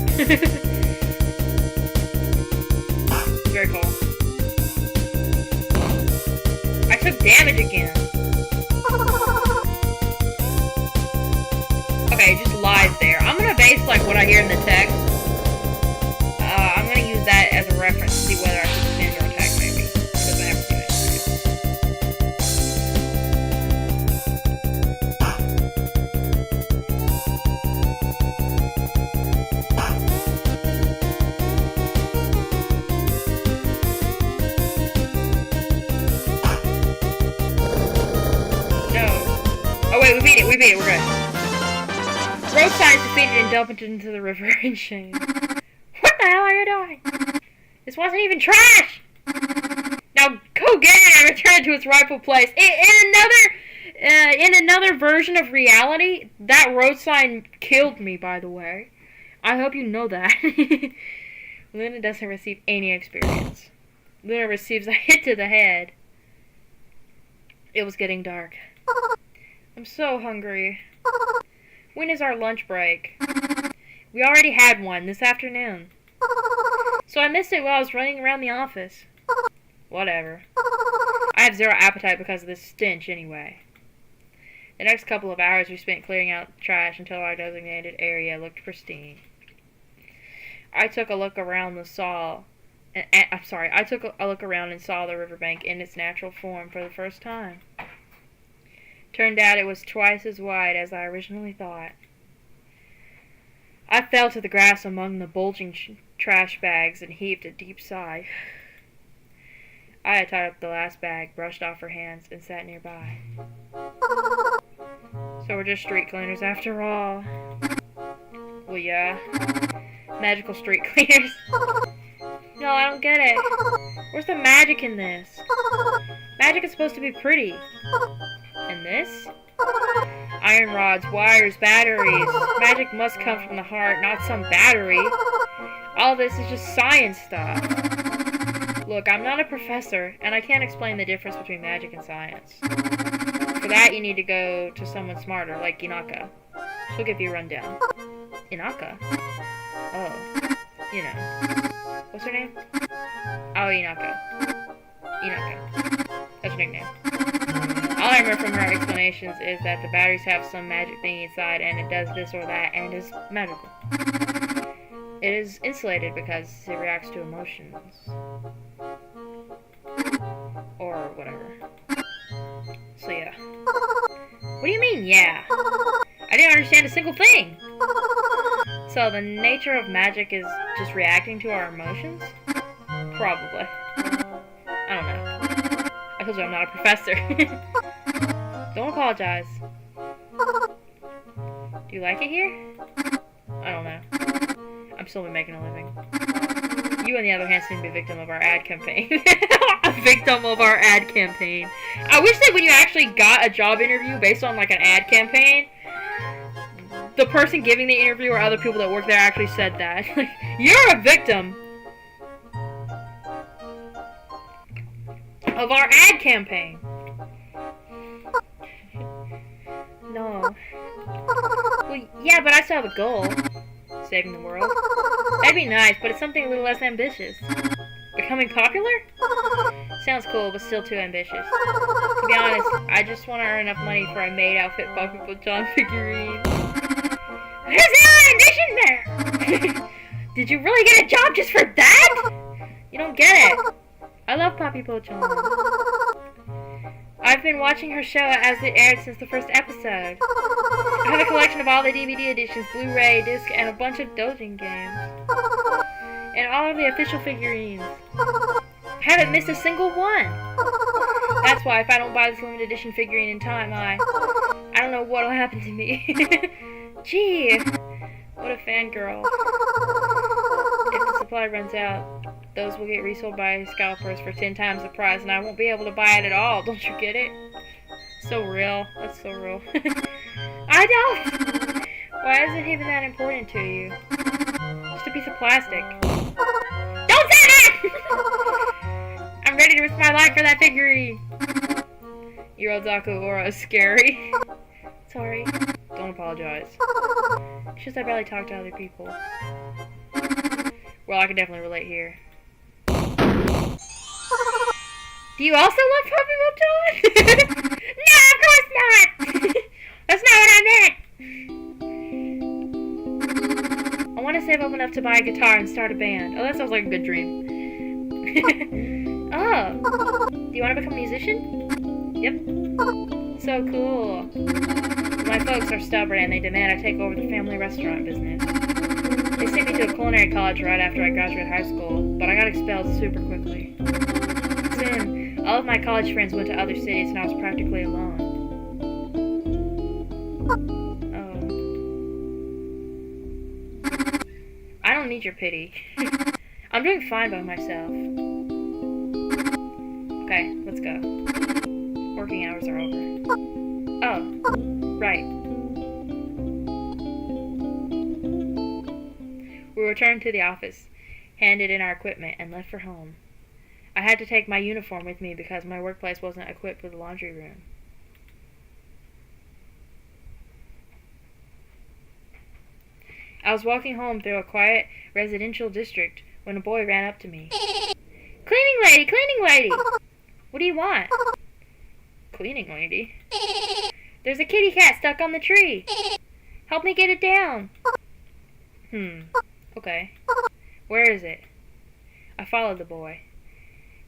It's very cool. I took damage again. Okay, it just lies there. I'm gonna base like what I hear in the text. I'm gonna use that as a reference to see whether I should defend or attack maybe. Because I have to do it. We beat it, we're good. Road sign is defeated and dumped into the river in shame. What the hell are you doing? This wasn't even trash! Now go get it and return it to its rightful place. In another version of reality, that road sign killed me, by the way. I hope you know that. Luna doesn't receive any experience. Luna receives a hit to the head. It was getting dark. I'm so hungry. When is our lunch break? We already had one this afternoon. So I missed it while I was running around the office. Whatever. I have zero appetite because of this stench anyway. The next couple of hours we spent clearing out trash until our designated area looked pristine. I took a look around and saw the riverbank in its natural form for the first time. Turned out it was twice as wide as I originally thought. I fell to the grass among the bulging trash bags and heaved a deep sigh. I had tied up the last bag, brushed off her hands, and sat nearby. So we're just street cleaners after all. Well, yeah. Magical street cleaners. No, I don't get it. Where's the magic in this? Magic is supposed to be pretty. And this? Iron rods, wires, batteries. Magic must come from the heart, not some battery. All this is just science stuff. Look, I'm not a professor, and I can't explain the difference between magic and science. For that, you need to go to someone smarter, like Inaka. She'll give you a rundown. Inaka? Oh. You know. What's her name? Oh, Inaka. Inaka. That's her nickname. All I remember from her explanations is that the batteries have some magic thing inside and it does this or that and is magical. It is insulated because it reacts to emotions. Or whatever. So yeah. What do you mean, yeah? I didn't understand a single thing! So the nature of magic is just reacting to our emotions? Probably. I don't know. I told you I'm not a professor. Don't apologize. Do you like it here? I don't know. I'm still making a living. You, on the other hand, seem to be a victim of our ad campaign. A victim of our ad campaign. I wish that when you actually got a job interview based on like an ad campaign, the person giving the interview or other people that work there actually said that. Like, you're a victim of our ad campaign. No. Well, yeah, but I still have a goal. Saving the world. That'd be nice, but it's something a little less ambitious. Becoming popular? Sounds cool, but still too ambitious. To be honest, I just want to earn enough money for a maid outfit Poppy Potion figurine. There's no ambition there! Did you really get a job just for that? You don't get it. I love Poppy Potion. I've been watching her show as it aired since the first episode. I have a collection of all the DVD editions, Blu-ray, disc, and a bunch of dojin games. And all of the official figurines. I haven't missed a single one. That's why if I don't buy this limited edition figurine in time, I don't know what'll happen to me. Gee, what a fangirl. If the supply runs out, those will get resold by scalpers for 10 times the price, and I won't be able to buy it at all. Don't you get it? So real. That's so real. I don't! Why is it even that important to you? Just a piece of plastic. Don't say that! I'm ready to risk my life for that figurine. Your Otaku aura is scary. Sorry. Don't apologize. It's just I barely talk to other people. Well, I can definitely relate here. Do you also love Poppy Potion? No, of course not! That's not what I meant! I want to save up enough to buy a guitar and start a band. Oh, that sounds like a good dream. Oh, do you want to become a musician? Yep. So cool. My folks are stubborn and they demand I take over the family restaurant business. They sent me to a culinary college right after I graduated high school, but I got expelled super quickly. Soon, all of my college friends went to other cities and I was practically alone. Oh. I don't need your pity. I'm doing fine by myself. Okay, let's go. Working hours are over. Oh, right. We returned to the office, handed in our equipment, and left for home. I had to take my uniform with me because my workplace wasn't equipped with a laundry room. I was walking home through a quiet residential district when a boy ran up to me. Cleaning lady! Cleaning lady! What do you want? Cleaning lady? There's a kitty cat stuck on the tree. Help me get it down. Okay. Where is it? I followed the boy.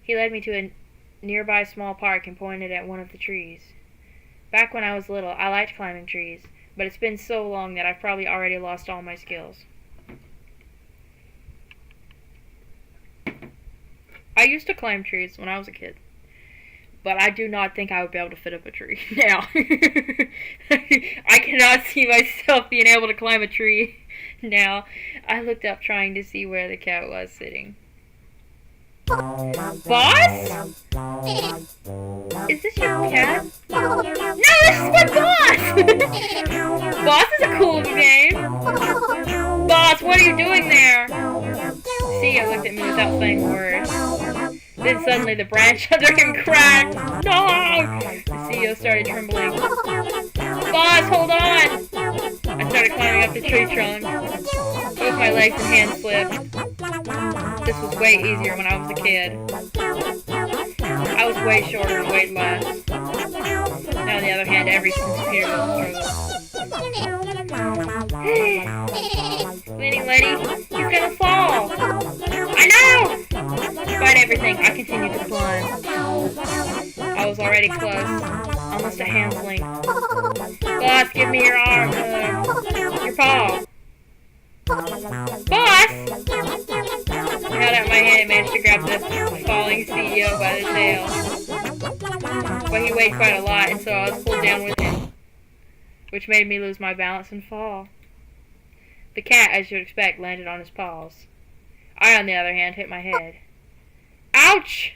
He led me to a nearby small park and pointed at one of the trees. Back when I was little, I liked climbing trees, but it's been so long that I've probably already lost all my skills. I used to climb trees when I was a kid, but I do not think I would be able to fit up a tree now. I cannot see myself being able to climb a tree now. I looked up trying to see where the cat was sitting. Boss? Is this your cat? No, this is my boss! Boss is a cool name. Boss, what are you doing there? CEO looked at me without saying a word. Then suddenly the branch under him cracked. No! The CEO started trembling. Boss, hold on! I started climbing up the tree trunk. Both my legs and hands slipped. This was way easier when I was a kid. I was way shorter and weighed less. Now on the other hand, every computer was struggle. Cleaning lady, he's gonna slime. I was already close, almost a hand's length. Boss, give me your arm, your paw. Boss! I held out my hand and managed to grab the falling CEO by the tail. But he weighed quite a lot, and so I was pulled down with him, which made me lose my balance and fall. The cat, as you'd expect, landed on his paws. I, on the other hand, hit my head. Ouch!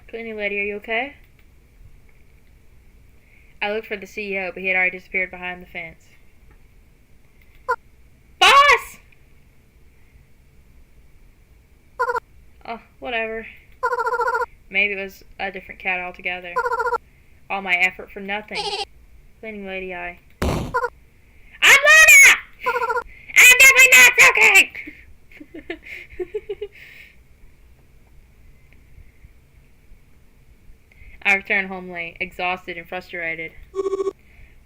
Cleaning lady, are you okay? I looked for the CEO, but he had already disappeared behind the fence. Boss! Oh, whatever. Maybe it was a different cat altogether. All my effort for nothing. Cleaning lady, I'm Luna! I'm definitely not okay! I returned home late, exhausted and frustrated.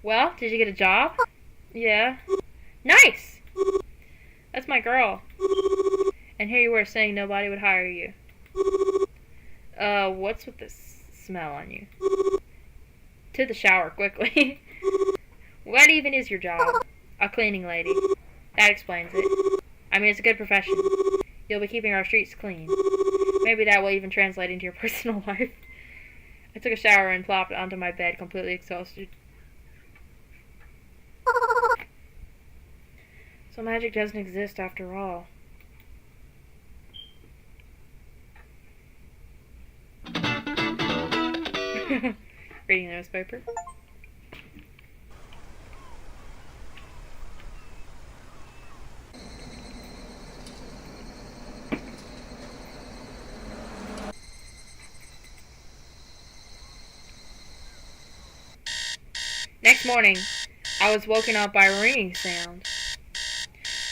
Well, did you get a job? Yeah. Nice! That's my girl. And here you were saying nobody would hire you. What's with this smell on you? To the shower, quickly. What even is your job? A cleaning lady. That explains it. I mean, it's a good profession. You'll be keeping our streets clean. Maybe that will even translate into your personal life. I took a shower and plopped onto my bed, completely exhausted. So magic doesn't exist after all. Reading the newspaper. Next morning, I was woken up by a ringing sound.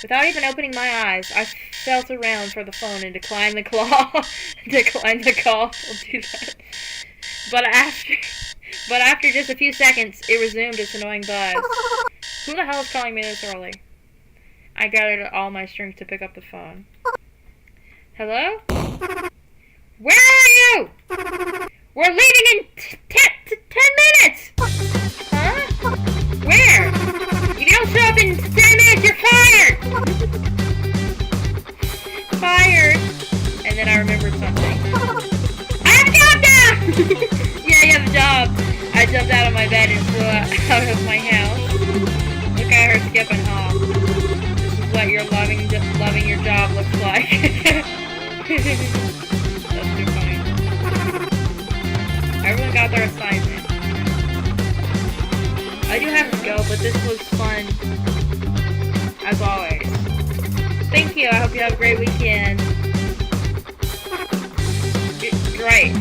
Without even opening my eyes, I felt around for the phone and declined the call. Declined the call. We'll do that. But after just a few seconds, it resumed its annoying buzz. Who the hell is calling me this early? I gathered all my strength to pick up the phone. Hello? Where are you? We're leaving in 10 minutes! Huh? Where? You don't show up in 10 minutes, you're fired! Fired? And then I remembered something. I have a job now! Yeah, you have a job. I jumped out of my bed and flew out of my house. Look at her skip and hop. This is what your loving your job looks like. That's too funny. Everyone got their assignment. I do have to go, but this was fun, as always. Thank you, I hope you have a great weekend. Great.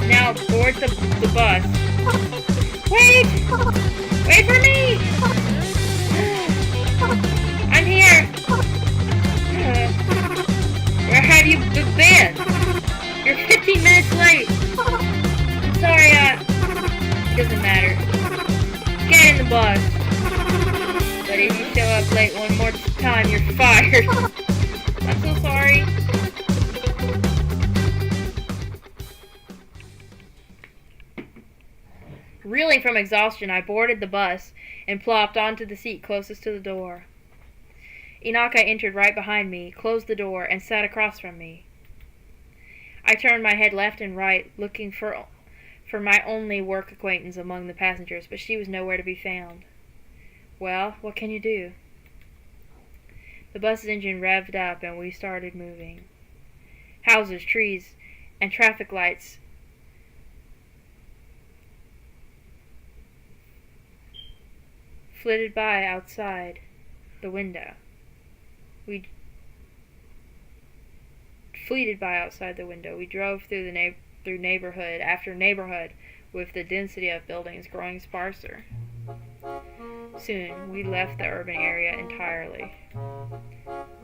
Now, board the bus. Wait! Wait for me! I'm here! Where have you been? You're 15 minutes late! I'm sorry, it doesn't matter. Get in the bus. But if you show up late one more time, you're fired. I'm so sorry. Reeling from exhaustion, I boarded the bus and plopped onto the seat closest to the door. Inaka entered right behind me, closed the door, and sat across from me. I turned my head left and right, looking for my only work acquaintance among the passengers, but she was nowhere to be found. Well, what can you do? The bus's engine revved up and we started moving. Houses, trees, and traffic lights flitted by outside the window. We drove through neighborhood after neighborhood with the density of buildings growing sparser. Soon, we left the urban area entirely.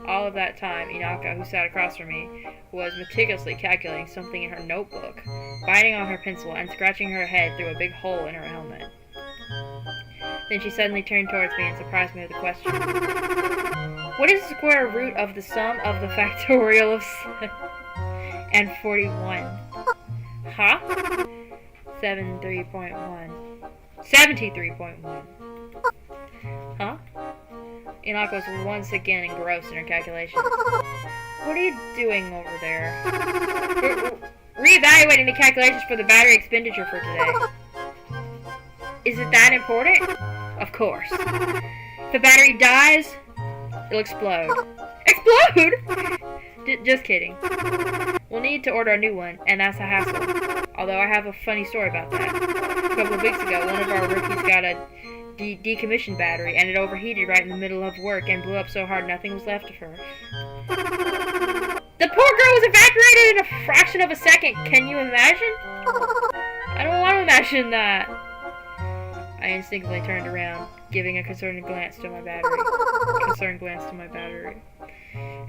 All of that time, Inaka, who sat across from me, was meticulously calculating something in her notebook, biting on her pencil and scratching her head through a big hole in her helmet. Then she suddenly turned towards me and surprised me with a question. What is the square root of the sum of the factorial of 7 and 41? Huh? 73.1. 73.1. Huh? Enoch was once again engrossed in her calculations. What are you doing over there? Reevaluating the calculations for the battery expenditure for today. Is it that important? Of course. If the battery dies, it'll explode. Explode? Just kidding. We'll need to order a new one, and that's a hassle. Although I have a funny story about that. A couple of weeks ago, one of our rookies got a decommissioned battery, and it overheated right in the middle of work and blew up so hard nothing was left of her. The poor girl was evaporated in a fraction of a second. Can you imagine? I don't want to imagine that. I instinctively turned around, giving a concerned glance to my battery.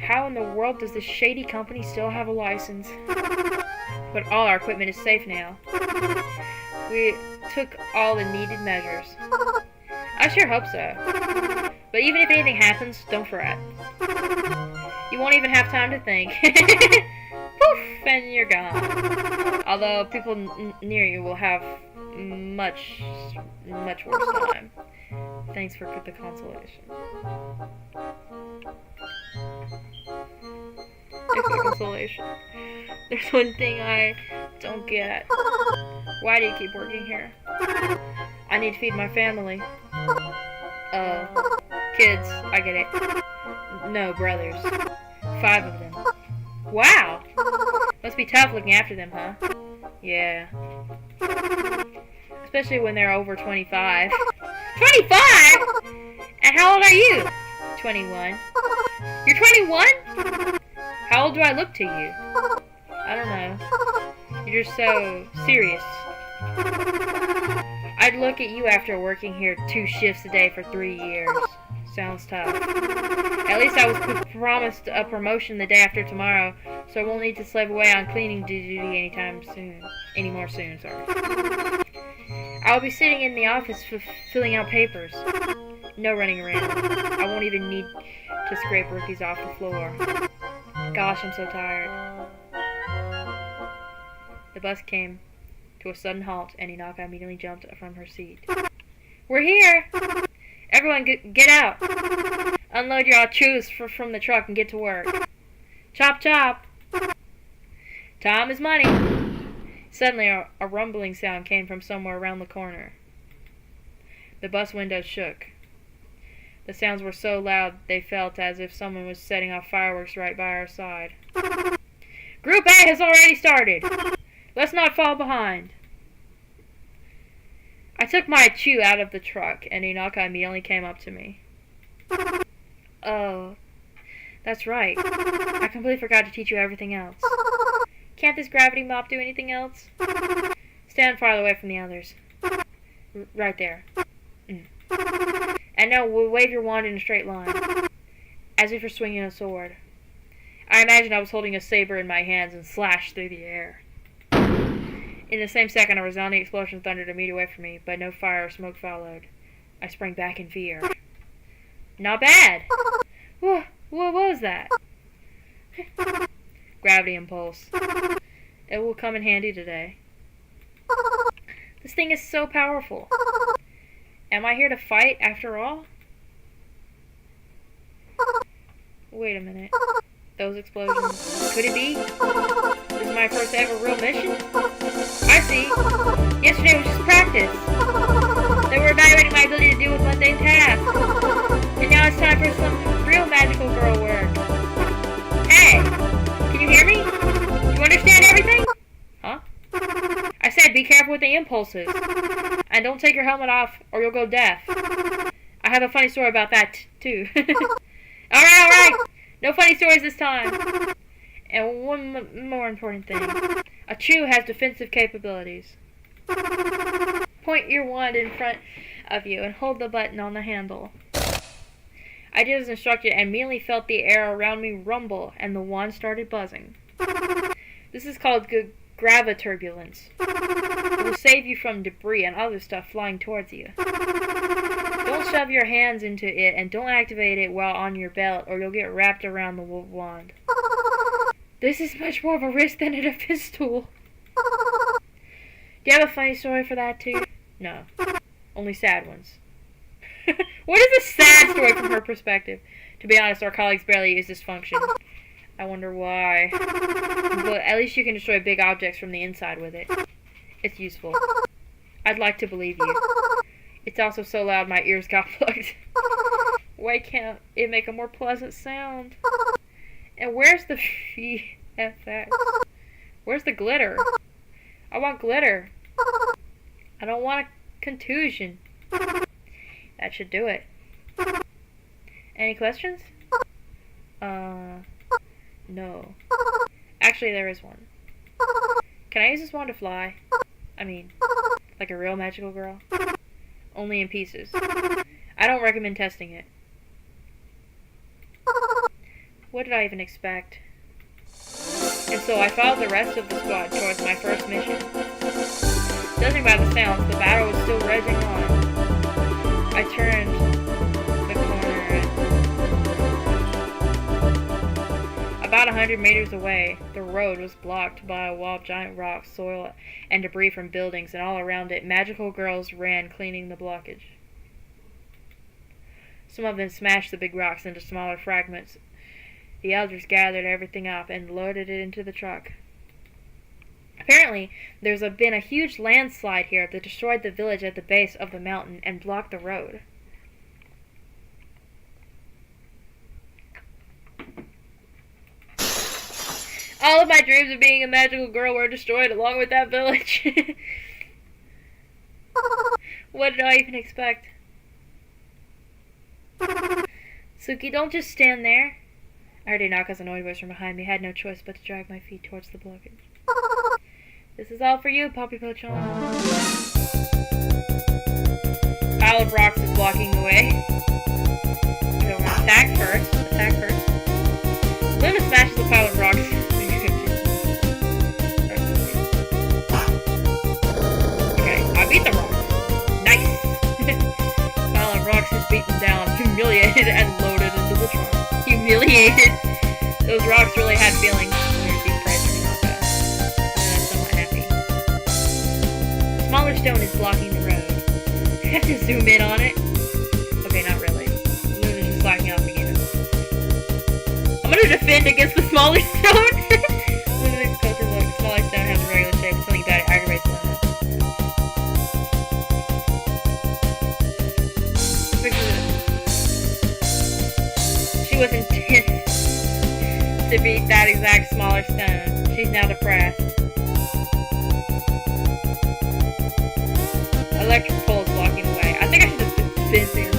How in the world does this shady company still have a license? But all our equipment is safe now. We took all the needed measures. I sure hope so. But even if anything happens, don't fret. You won't even have time to think. Poof, and you're gone. Although people near you will have much worse time. Thanks for the consolation. Thanks for the consolation. There's one thing I don't get. Why do you keep working here? I need to feed my family. Oh, kids, I get it. No, brothers. 5 of them. Wow! Must be tough looking after them, huh? Yeah. Especially when they're over 25. 25?! And how old are you? 21. You're 21? How old do I look to you? I don't know. You're just so serious. I'd look at you after working here 2 shifts a day for 3 years. Sounds tough. At least I was promised a promotion the day after tomorrow, so I won't need to slave away on cleaning duty anymore soon. I'll be sitting in the office filling out papers. No running around. I won't even need to scrape rookies off the floor. Gosh, I'm so tired. The bus came to a sudden halt, and Enoch immediately jumped from her seat. We're here! Everyone, get out! Unload your chews from the truck and get to work. Chop, chop! Time is money! Suddenly, a rumbling sound came from somewhere around the corner. The bus windows shook. The sounds were so loud they felt as if someone was setting off fireworks right by our side. Group A has already started! Let's not fall behind! I took my chew out of the truck, and Enoch immediately came up to me. Oh, that's right. I completely forgot to teach you everything else. Can't this gravity mop do anything else? Stand farther away from the others. Right there. And now we'll wave your wand in a straight line, as if you're swinging a sword. I imagined I was holding a saber in my hands and slashed through the air. In the same second, a resounding explosion thundered a meter away from me, but no fire or smoke followed. I sprang back in fear. Not bad! What was that? Gravity impulse. It will come in handy today. This thing is so powerful. Am I here to fight after all? Wait a minute. Those explosions. Could it be? This is my first ever real mission? I see. Yesterday was just practice. They were evaluating my ability to deal with mundane tasks. And now it's time for some real magical girl work. Hey! Can you hear me? Do you understand everything? Huh? I said be careful with the impulses. And don't take your helmet off or you'll go deaf. I have a funny story about that, too. Alright! No funny stories this time. And one more important thing. A chew has defensive capabilities. Point your wand in front of you and hold the button on the handle. I did as instructed and immediately felt the air around me rumble and the wand started buzzing. This is called graviturbulence. It will save you from debris and other stuff flying towards you. Don't Don't shove your hands into it and don't activate it while on your belt or you'll get wrapped around the wand. This is much more of a risk than a defense tool. Do you have a funny story for that too? No. Only sad ones. What is a sad story from her perspective? To be honest, our colleagues barely use this function. I wonder why. But at least you can destroy big objects from the inside with it. It's useful. I'd like to believe you. It's also so loud my ears got plugged. Why can't it make a more pleasant sound? And where's the VFX? Where's the glitter? I want glitter. I don't want a contusion. That should do it. Any questions? No. Actually, there is one. Can I use this wand to fly? I mean, like a real magical girl? Only in pieces. I don't recommend testing it. What did I even expect? And so I followed the rest of the squad towards my first mission. Judging by the sounds, the battle was still raging on. I turned the corner and about 100 meters away, the road was blocked by a wall of giant rocks, soil, and debris from buildings, and all around it, magical girls ran, cleaning the blockage. Some of them smashed the big rocks into smaller fragments. The others gathered everything up and loaded it into the truck. Apparently, there's been a huge landslide here that destroyed the village at the base of the mountain and blocked the road. All of my dreams of being a magical girl were destroyed along with that village. What did I even expect? Suki, don't just stand there. I heard a knock as a noise voice from behind me. I had no choice but to drag my feet towards the blockage. This is all for you, Poppy Pochon. Pile of rocks is blocking the way. We're gonna attack first. Attack first. Luna smashes the pile of rocks. Okay, I beat the rocks. Nice. Pile of rocks is beaten down, humiliated, and loaded into the truck. Humiliated. Those rocks really had feelings. Smaller stone is blocking the road. I have to zoom in on it. Okay, not really. Luna's just blocking off again. I'm gonna defend against the smaller stone. Luna makes closer look. The smaller stone has a regular shape. Something about it aggravates Luna. Picture this. She was intent to beat that exact smaller stone. She's now depressed. Electric pole is blocking the way. I think I should have been there.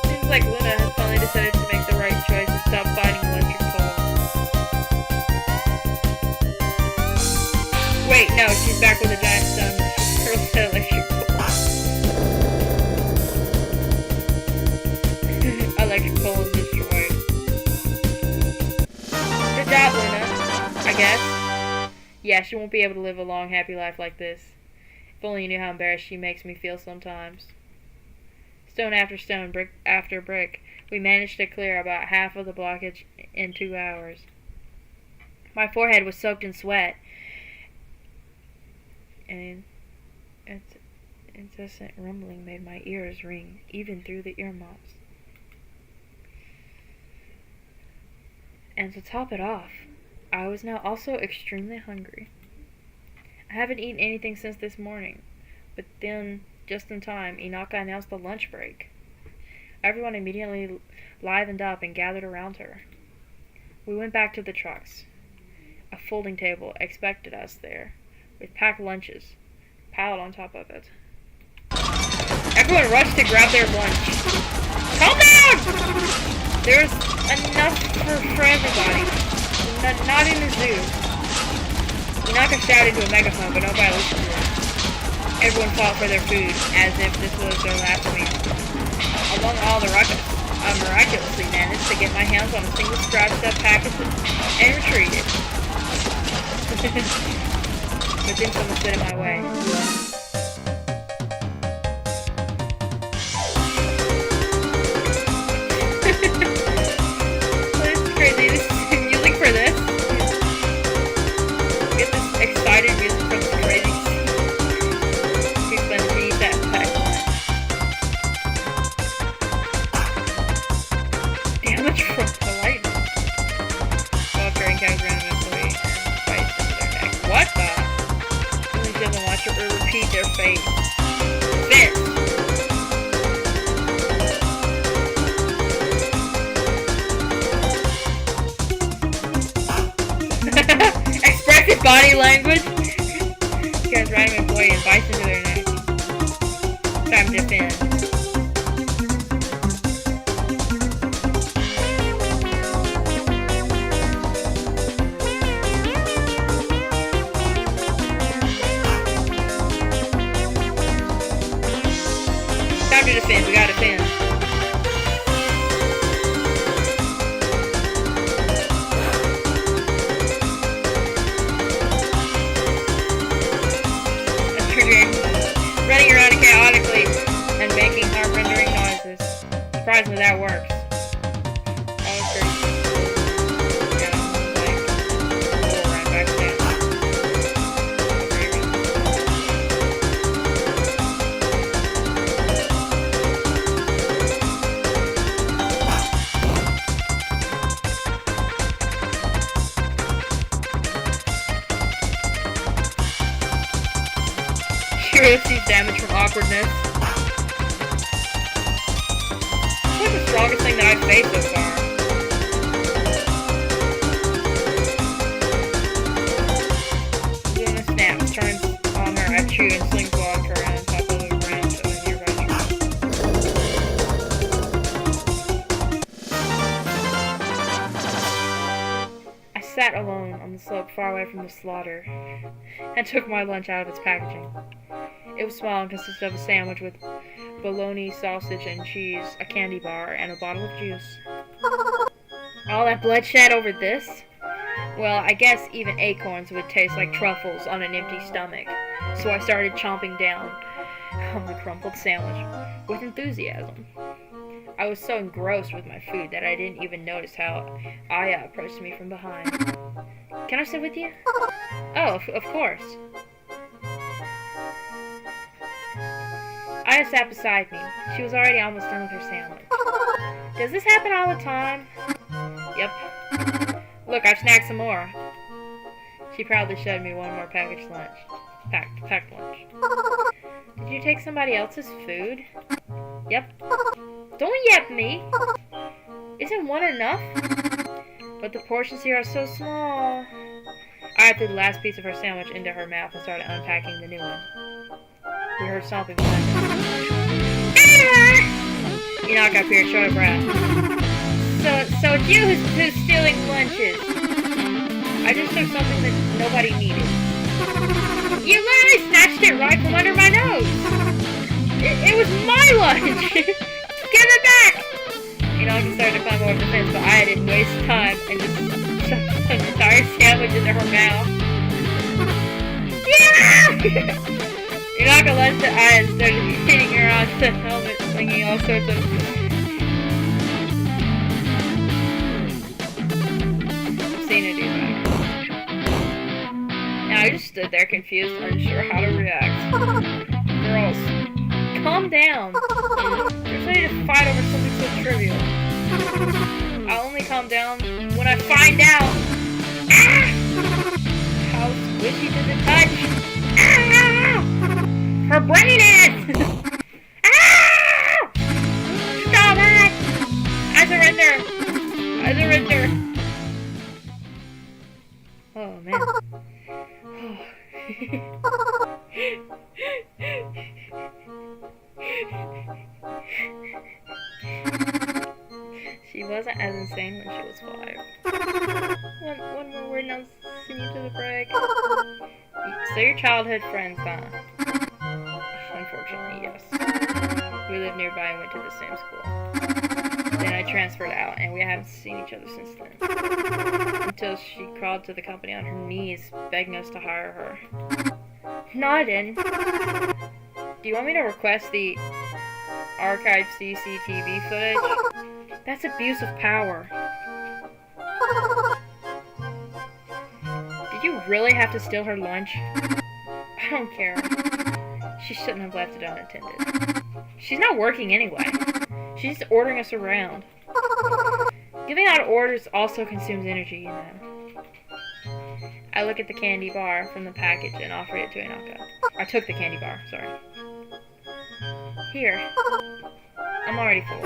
Seems like Luna has finally decided to make the right choice and stop fighting electric pole. Wait, no, she's back with a giant stone. Hurls the electric pole. Electric pole is destroyed. Good job, Luna. I guess. Yeah, she won't be able to live a long, happy life like this. If only you knew how embarrassed she makes me feel sometimes. Stone after stone, brick after brick, we managed to clear about half of the blockage in 2 hours. My forehead was soaked in sweat, and incessant rumbling made my ears ring, even through the earmuffs. And to top it off, I was now also extremely hungry. I haven't eaten anything since this morning, but then, just in time, Inaka announced the lunch break. Everyone immediately livened up and gathered around her. We went back to the trucks. A folding table expected us there, with packed lunches piled on top of it. Everyone rushed to grab their lunch. Calm down! There's enough for everybody. Not in the zoo. Inaka shouted into a megaphone, but nobody listened to him. Everyone fought for their food, as if this was their last meal. Among all the rockets, I miraculously managed to get my hands on a single scratched up package and retreated. But then someone stood in my way. This is crazy. This is music for this. Get this excited music from this crazy. She's going to eat that pack. Damage from the lightning. Walker encounters random employee and bites into their neck. What the? Someone doesn't watch or repeat their fate. Vince! Expressive body language. This guy's random employee and bites into their neck. Time to defend. Time to defend. We gotta defend. Running around chaotically and making heart-rendering noises. Surprisingly, that works. She receives damage from awkwardness. It's like the strongest thing that I've faced so far. Luna snaps, turns on her at you and slings log her on top of the branch of a nearby tree. I sat alone on the slope far away from the slaughter and took my lunch out of its packaging. It was small and consisted of a sandwich with bologna, sausage, and cheese, a candy bar, and a bottle of juice. All that bloodshed over this? Well, I guess even acorns would taste like truffles on an empty stomach, so I started chomping down on the crumpled sandwich with enthusiasm. I was so engrossed with my food that I didn't even notice how Aya approached me from behind. Can I sit with you? Oh, of course. Aya sat beside me. She was already almost done with her sandwich. Does this happen all the time? Yep. Look, I've snagged some more. She proudly showed me one more packaged lunch. Packed lunch. Did you take somebody else's food? Yep. Don't yep me! Isn't one enough? But the portions here are so small. Aya threw the last piece of her sandwich into her mouth and started unpacking the new one. We heard stomping behind us. Enoch appeared, short of breath. So it's you who's stealing lunches. I just took something that nobody needed. You literally snatched it right from under my nose. It was my lunch. Give it back. Enoch started to climb over the fence, but I didn't waste time and just shoved an entire sandwich into her mouth. Yeah! Enoch lunged at Aya and started hitting her on the helmet, slinging all sorts of... I've seen her do that. Now I just stood there confused, unsure how to react. Girls, calm down. You're ready to fight over something so trivial. I'll only calm down when I find out. Ah! How squishy does it touch? Ah! Her brain is! Ah! Stop it! I surrender! I surrender! Oh, man. She wasn't as insane when she was 5. One more word and I'll send you to the break. So your childhood friends, huh? Unfortunately, yes. We lived nearby and went to the same school. Then I transferred out, and we haven't seen each other since then. Until she crawled to the company on her knees, begging us to hire her. No, I didn't. Do you want me to request the archived CCTV footage? That's abuse of power. Did you really have to steal her lunch? I don't care. She shouldn't have left it unattended. She's not working anyway. She's just ordering us around. Giving out orders also consumes energy, you know. I look at the candy bar from the package and offered it to Inaka. I took the candy bar, sorry. Here. I'm already full.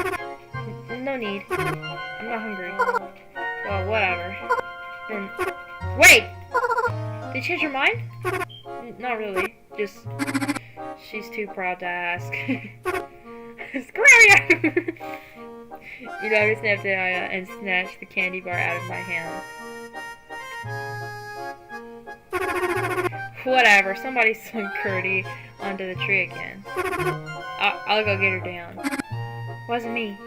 No need. I'm not hungry. Well, whatever. Then... Wait! Did you change your mind? Not really. Just... She's too proud to ask. Come here! Inaka snapped at Aya and snatched the candy bar out of my hand. Whatever, somebody slung Curdy onto the tree again. I'll go get her down. Wasn't me.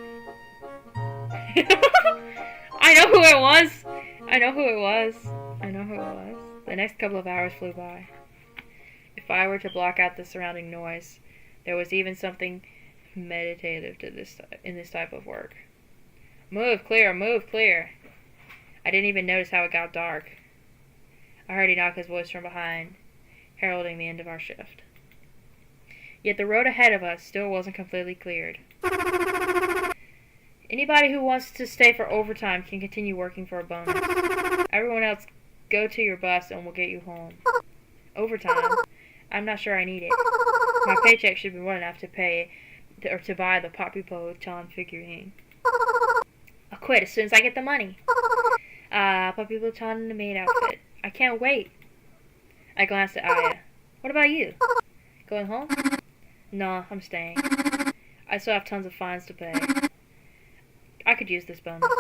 I know who it was! I know who it was. I know who it was. The next couple of hours flew by. If I were to block out the surrounding noise, there was even something meditative to in this type of work. Move clear, move clear. I didn't even notice how it got dark. I heard Inaka's voice from behind, heralding the end of our shift. Yet the road ahead of us still wasn't completely cleared. Anybody who wants to stay for overtime can continue working for a bonus. Everyone else, go to your bus and we'll get you home. Overtime? I'm not sure I need it. My paycheck should be more enough to pay or to buy the Motijan figurine. I'll quit as soon as I get the money. Motijan in the maid outfit. I can't wait. I glanced at Aya. What about you? Going home? Nah, I'm staying. I still have tons of fines to pay. I could use this bonus.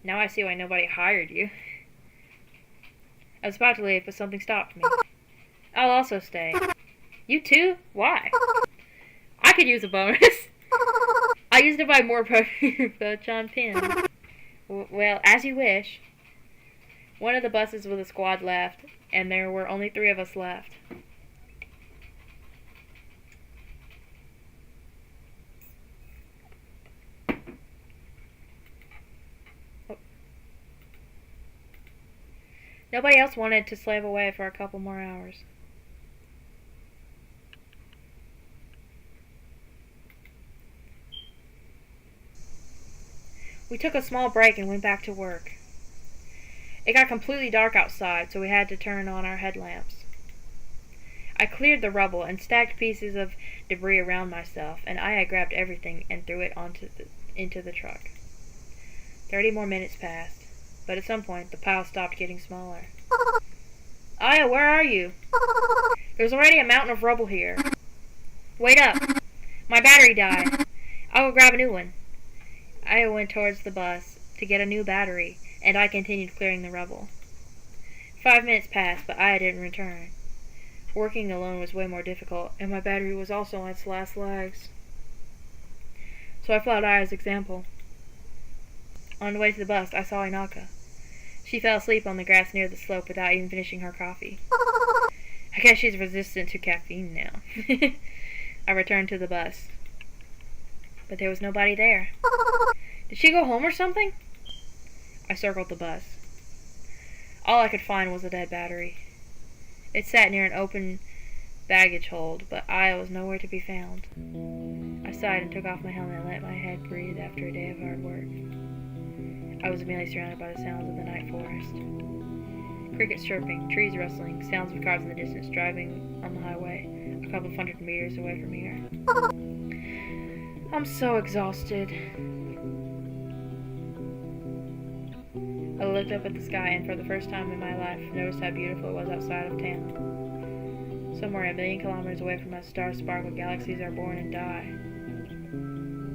Now I see why nobody hired you. I was about to leave, but something stopped me. I'll also stay. You too? Why? I could use a bonus. I used to buy more Motijan pins. Well, as you wish. One of the buses with a squad left, and there were only 3 of us left. Nobody else wanted to slave away for a couple more hours. We took a small break and went back to work. It got completely dark outside, so we had to turn on our headlamps. I cleared the rubble and stacked pieces of debris around myself, and Aya grabbed everything and threw it into the truck. 30 more minutes passed, but at some point the pile stopped getting smaller. Aya, where are you? There's already a mountain of rubble here. Wait up! My battery died. I'll go grab a new one. Aya went towards the bus to get a new battery, and I continued clearing the rubble. 5 minutes passed, but Aya didn't return. Working alone was way more difficult, and my battery was also on its last legs. So I followed Aya's example. On the way to the bus, I saw Inaka. She fell asleep on the grass near the slope without even finishing her coffee. I guess she's resistant to caffeine now. I returned to the bus. But there was nobody there. Did she go home or something? I circled the bus. All I could find was a dead battery. It sat near an open baggage hold, but Aya was nowhere to be found. I sighed and took off my helmet and let my head breathe after a day of hard work. I was immediately surrounded by the sounds of the night forest. Crickets chirping, trees rustling, sounds of cars in the distance driving on the highway, a couple of 100 meters away from here. I'm so exhausted. I looked up at the sky and for the first time in my life noticed how beautiful it was outside of town. Somewhere 1,000,000 kilometers away from us, star-sparkled galaxies are born and die.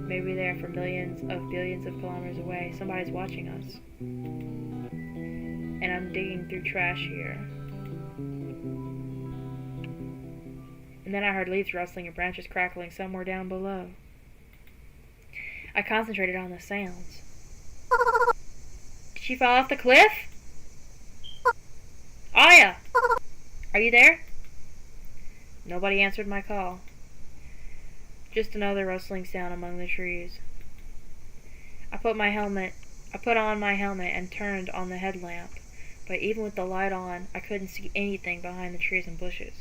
Maybe there, for billions of kilometers away, somebody's watching us. And I'm digging through trash here. And then I heard leaves rustling and branches crackling somewhere down below. I concentrated on the sounds. Did she fall off the cliff? Aya! Are you there? Nobody answered my call. Just another rustling sound among the trees. I put on my helmet and turned on the headlamp, but even with the light on, I couldn't see anything behind the trees and bushes.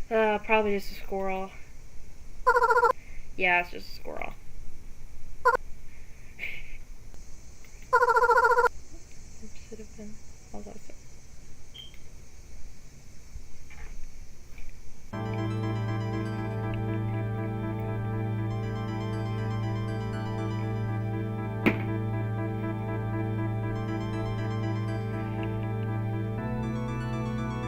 Probably just a squirrel. Yeah, it's just a squirrel. It should have been. Hold on a second.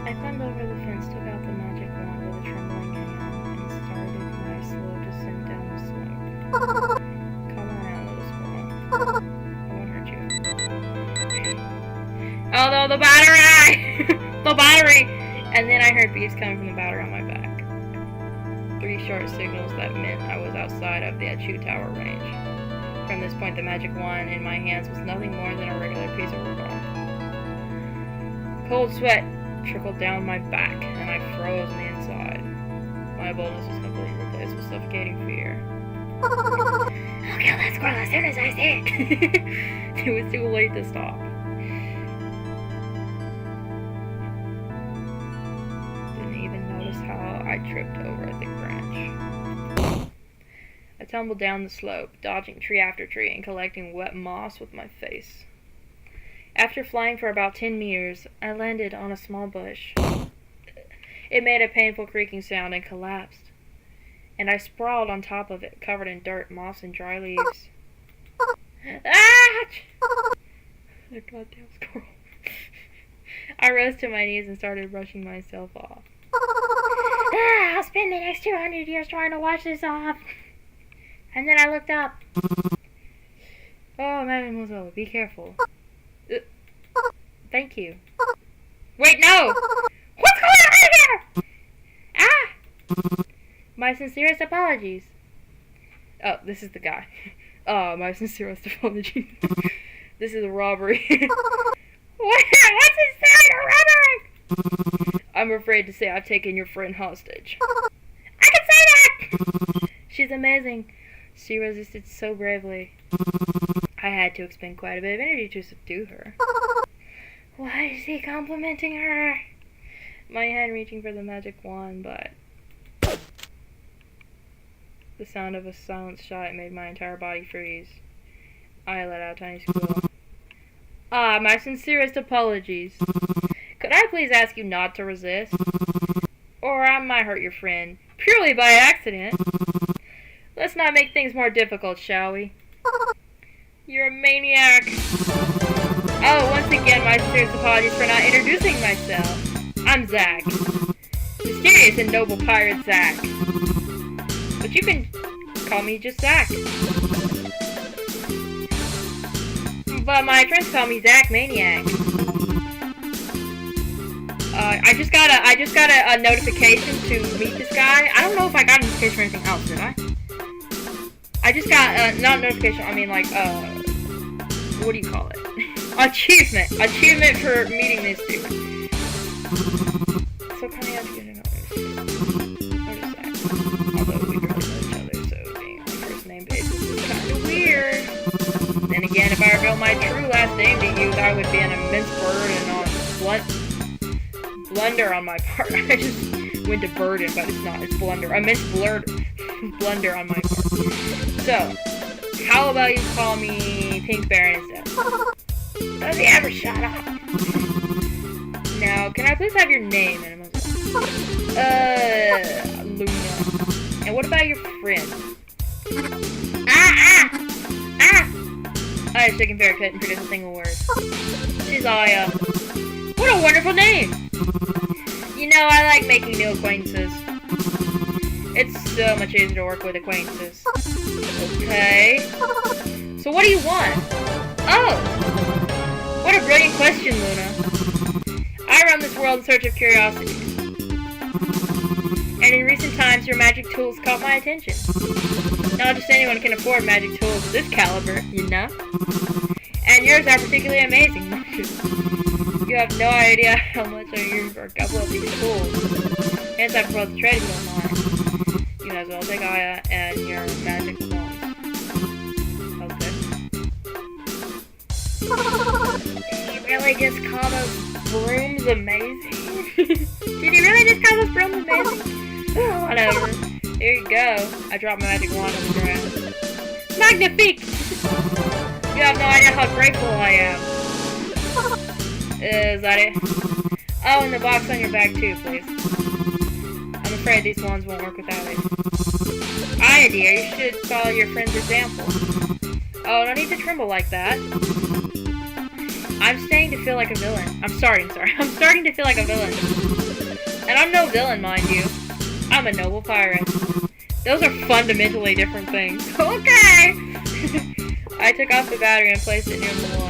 I climbed over the fence, took out the magic wand with a trembling hand, and started my slow descent down the slope. Come on out, little squirrel. I won't hurt you. Oh no, the battery! The battery! And then I heard beeps coming from the battery on my back. 3 short signals that meant I was outside of the Chu Tower range. From this point, the magic wand in my hands was nothing more than a regular piece of rhubarb. Cold sweat trickled down my back, and I froze on the inside. My boldness was completely replaced with suffocating fear. I'll kill that squirrel as soon as I see it! It was too late to stop. Didn't even notice how I tripped over a thick branch. I tumbled down the slope, dodging tree after tree and collecting wet moss with my face. After flying for about 10 meters, I landed on a small bush. It made a painful creaking sound and collapsed, and I sprawled on top of it, covered in dirt, moss, and dry leaves. Ah! The goddamn squirrel. I rose to my knees and started brushing myself off. I'll spend the next 200 years trying to wash this off. And then I looked up. Oh, mademoiselle, be careful. Thank you. Wait, no! What's going on here? Ah! My sincerest apologies. Oh, this is the guy. Oh, my sincerest apologies. This is a robbery. What's inside a robbery? I'm afraid to say I've taken your friend hostage. I can say that! She's amazing. She resisted so bravely. I had to expend quite a bit of energy to subdue her. Why is he complimenting her? My hand reaching for the magic wand, but the sound of a silenced shot made my entire body freeze. I let out a tiny squeal. Ah, my sincerest apologies. Could I please ask you not to resist? Or I might hurt your friend, purely by accident. Let's not make things more difficult, shall we? You're a maniac. Oh, once again, my sincerest apologies for not introducing myself. I'm Zach. Mysterious and noble pirate Zach. But you can call me just Zach. But my friends call me Zach Maniac. I just got a notification to meet this guy. I don't know if I got a notification for anything else, did I? I just got, not a notification, I mean like, what do you call it? Achievement for meeting this dude. So kind of have to get to know this. What is that? Although we barely know each other, so being on a first name basis is kind of weird. Then again, if I reveal my true last name to you, that would be an immense burden on blunder on my part. I just went to burden, but it's not. It's blunder. Immense blunder on my part. So, how about you call me Pink Bear instead? Does he ever shut up? Now, can I please have your name? Luna. And what about your friend? I was shaking Bear couldn't produce a single word. She's Aya. What a wonderful name! You know, I like making new acquaintances. It's so much easier to work with acquaintances. Okay. So what do you want? Oh! What a brilliant question, Luna. I roam this world in search of curiosities. And in recent times, your magic tools caught my attention. Not just anyone can afford magic tools of this caliber, you know? And yours are particularly amazing. You You have no idea how much I use for a couple of these tools. Hence I propose to trade if you don't mind. You might as well take Aya and your magic wands. Okay. Did you really just call those brooms amazing? Did you really just call those brooms amazing? Whatever. Here you go. I dropped my magic wand on the ground. Magnifique! You have no idea how grateful I am. Is that it? Oh, and the box on your back too, please. I'm afraid these ones won't work without it. Aya, dear, you should follow your friend's example. Oh, no need to tremble like that. I'm starting to feel like a villain. I'm starting to feel like a villain. And I'm no villain, mind you. I'm a noble pirate. Those are fundamentally different things. Okay! I took off the battery and placed it near the wall.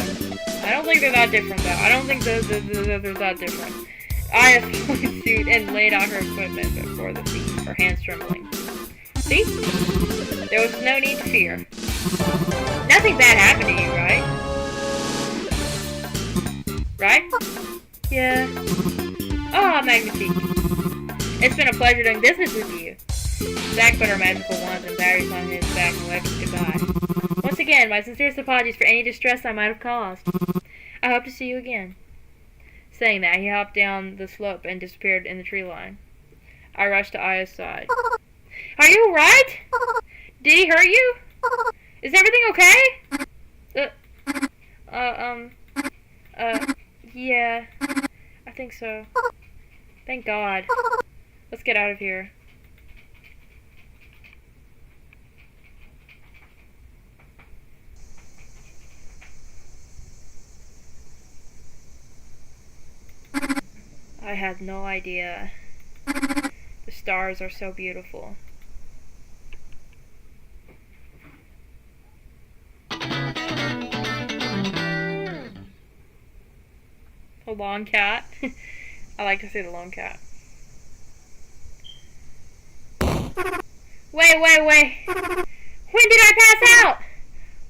I don't think they're that different, though. I don't think they're that different. Aya followed suit and laid out her equipment before the feet, her hands trembling. See? There was no need to fear. Nothing bad happened to you, right? Right? Yeah. Oh, Magnifique. It's been a pleasure doing business with you. Zack put her magical wands and batteries on his back and waved us goodbye. Once again, my sincerest apologies for any distress I might have caused. I hope to see you again. Saying that, he hopped down the slope and disappeared in the tree line. I rushed to Aya's side. Are you alright? Did he hurt you? Is everything okay? Yeah. I think so. Thank God. Let's get out of here. I had no idea. The stars are so beautiful. A long cat. I like to see the long cat. Wait. When did I pass out?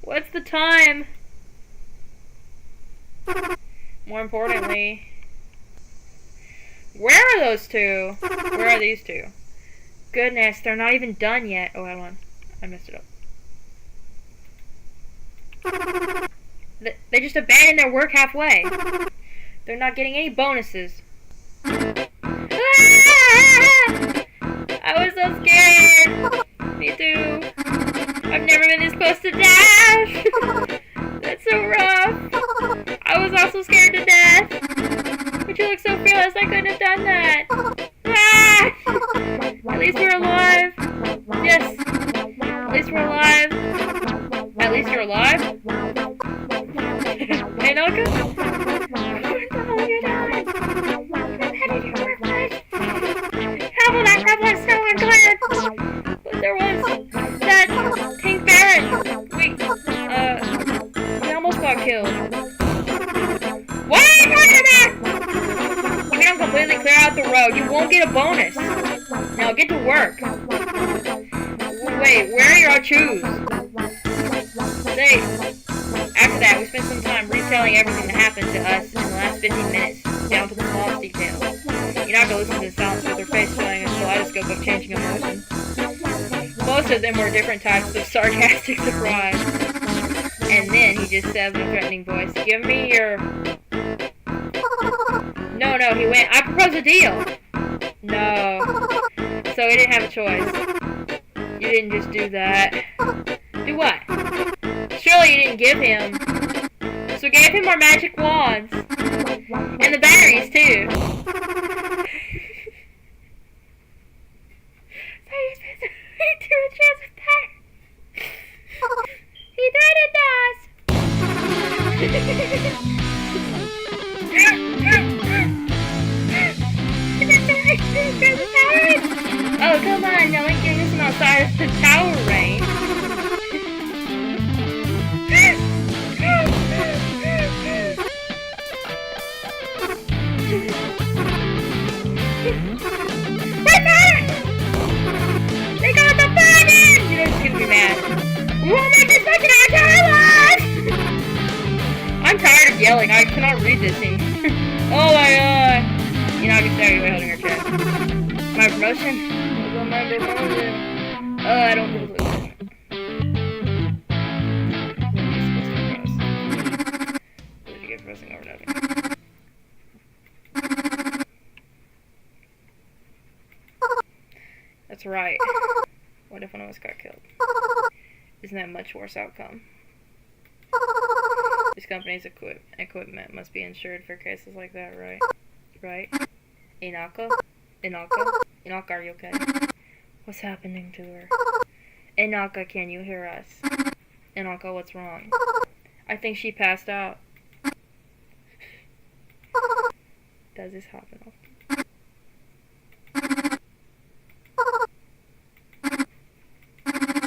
What's the time? More importantly, where are those two? Where are these two? Goodness, they're not even done yet. Oh, hold on. I messed it up. They just abandoned their work halfway. They're not getting any bonuses. Ah! I was so scared. Me too. I've never been this close to death. That's so rough. I was also scared to death. But you look so fearless, I couldn't have done that. Ah! At least we're alive. Yes. At least we're alive. At least you're alive? Hey, Naka? What are you doing? I'm headed to your workplace. How that crap was so unclear? But there was that Pink Baron. We almost got killed. What are you talking about? You mean I'm completely clear out the road? You won't get a bonus. Now get to work. Wait, where are your shoes? After that, we spent some time retelling everything that happened to us in the last 15 minutes, down to the smallest details. You're not going to listen to the silence with her face showing a kaleidoscope of changing emotions. Most of them were different types of sarcastic surprise. And then he just said in a threatening voice, "Give me your..." No, he went, "I propose a deal." No. So he didn't have a choice. You didn't just do that. Do what? Surely you didn't give him. So gave him our magic wands. And the batteries, too. So you spent to a chance with that. He threatened us. Oh, come on, no one can listen outside of the tower range. They got the button! You know, she's gonna be mad. We won't make this fucking our entire life! I'm tired of yelling. I cannot read this anymore. Oh my god! You know, I can stare you by holding her chest. My promotion? My promotion. Oh, I don't feel good. What did you get for pressing over nothing? That's right. What if one of us got killed? Isn't that a much worse outcome? This company's equipment must be insured for cases like that, right? Right? Inaka? Inaka, are you okay? What's happening to her? Inaka, can you hear us? Inaka, what's wrong? I think she passed out. Does this happen often?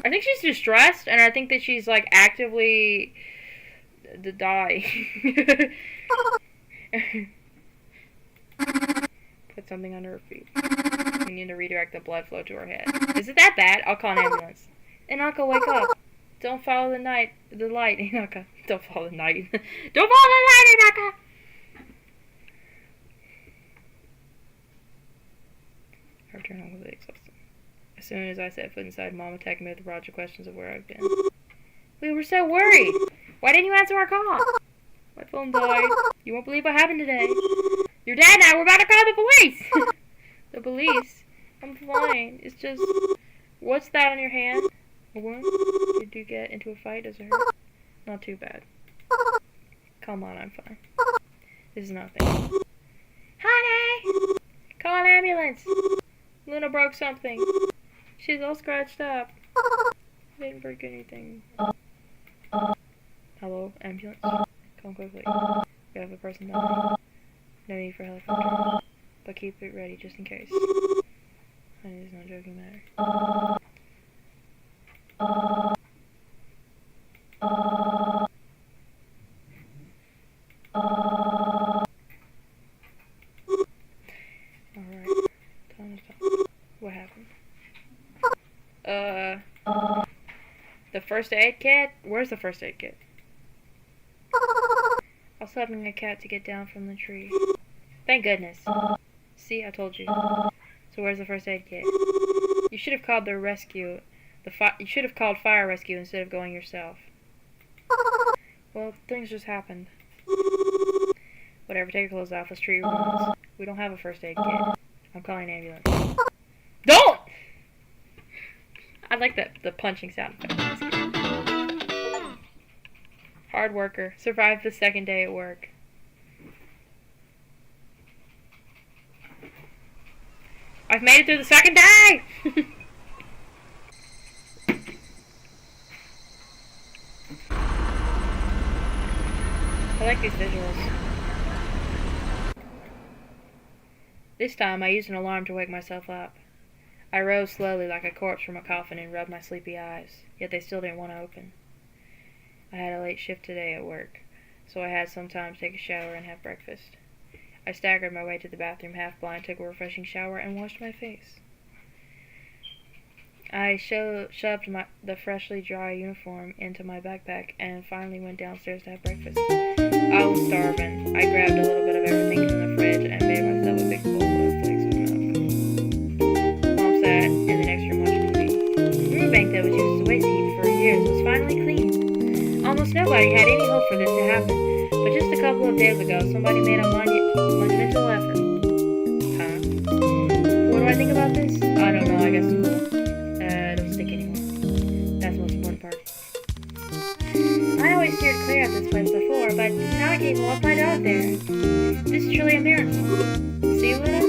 I think she's distressed, and I think that she's like actively to die. Put something under her feet. We need to redirect the blood flow to her head. Is it that bad? I'll call an ambulance. Inaka, wake up. Don't follow the light, Inaka. Don't follow the night. Don't follow the light, Inaka! Her turn on was exhausting. As soon as I set foot inside, Mom attacked me with the roger questions of where I've been. We were so worried. Why didn't you answer our call? My phone died. You won't believe what happened today. Your dad and I were about to call the police. The police? I'm fine. It's just... What's that on your hand? A wound? Did you get into a fight? Does it hurt? Not too bad. Come on, I'm fine. This is nothing. Honey! Call an ambulance! Luna broke something. She's all scratched up. I didn't break anything. Hello, ambulance? Come quickly. We have a person dying. No need for helicopter. But keep it ready just in case. Honey, it's no joking matter. Alright. Time to talk. What happened? The first aid kit? Where's the first aid kit? I was helping a cat to get down from the tree. Thank goodness. See, I told you. So where's the first aid kit? You should have called the rescue. You should have called fire rescue instead of going yourself. Well, things just happened. Whatever, take your clothes off. Let's treat your wounds. We don't have a first aid kit. I'm calling an ambulance. Don't! I like the punching sound effect. Hard worker. Survived the second day at work. I've made it through the second day! I like these visuals. This time I used an alarm to wake myself up. I rose slowly like a corpse from a coffin and rubbed my sleepy eyes, yet they still didn't want to open. I had a late shift today at work, so I had some time to take a shower and have breakfast. I staggered my way to the bathroom half blind, took a refreshing shower, and washed my face. I shoved the freshly dry uniform into my backpack and finally went downstairs to have breakfast. I was starving. I grabbed a little bit of everything from the fridge and made myself a big bowl of flakes with milk. Mom sat in the next room watching TV. The riverbank that was used as a waste heap for years was finally clean. Almost nobody had any hope for this to happen, but just a couple of days ago, somebody made a monumental effort. Huh? What do I think about this? I don't know, I guess it's cool. Don't stick anymore. That's the most important part. I always steered clear of this place before, but now I can even walk my dog there. This is truly a miracle. See, Luna?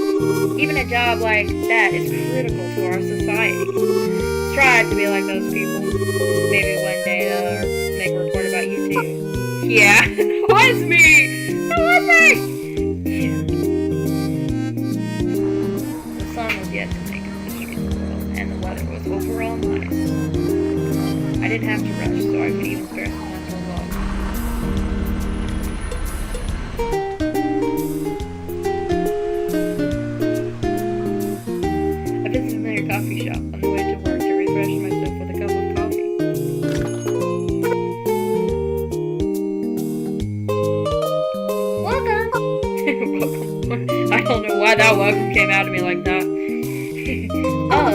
Even a job like that is critical to our society. Strive to be like those people. Maybe one day they'll make a report about you too. Yeah, it was me! It was me! The sun was yet to make its appearance in the world, and the weather was overall nice. I didn't have to rush, so I could even spare some time to walk. I visited a familiar coffee shop on the way to work to refresh myself with a cup of coffee. Welcome! why that welcome came out of me like that. Hello.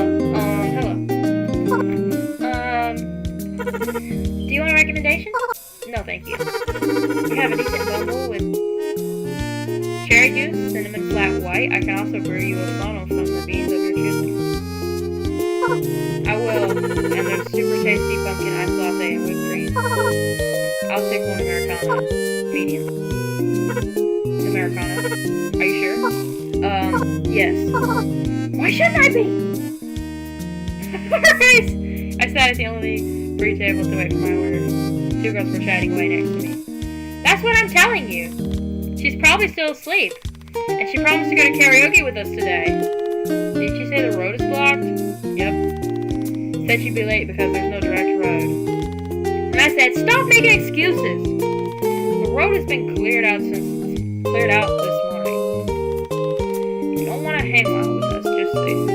Do you want a recommendation? No, thank you. We have a decent bundle with cherry juice, cinnamon flat white. I can also brew you a funnel from the beans of your choosing. I will. And there's super tasty pumpkin ice latte and whipped cream. I'll take one Americano. Medium. Americano. Are you sure? Yes. Why shouldn't I be? Alright! I sat at the only free table to wait for my order. Two girls were chatting away next to me. That's what I'm telling you! She's probably still asleep. And she promised to go to karaoke with us today. Did she say the road is blocked? Yep. Said she'd be late because there's no direct road. And I said, stop making excuses! The road has been cleared out this morning. If you don't want to hang out with us, just say so.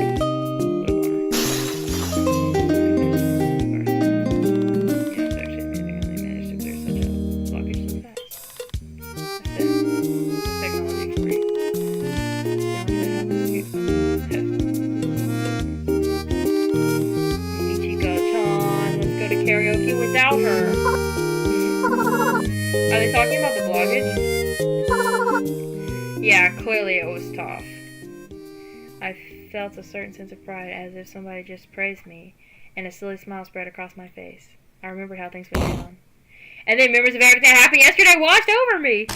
Karaoke without her. Are they talking about the bloggage? Yeah, clearly it was tough. I felt a certain sense of pride, as if somebody just praised me, and a silly smile spread across my face. I remembered how things went down. And then members of everything that happened yesterday washed over me!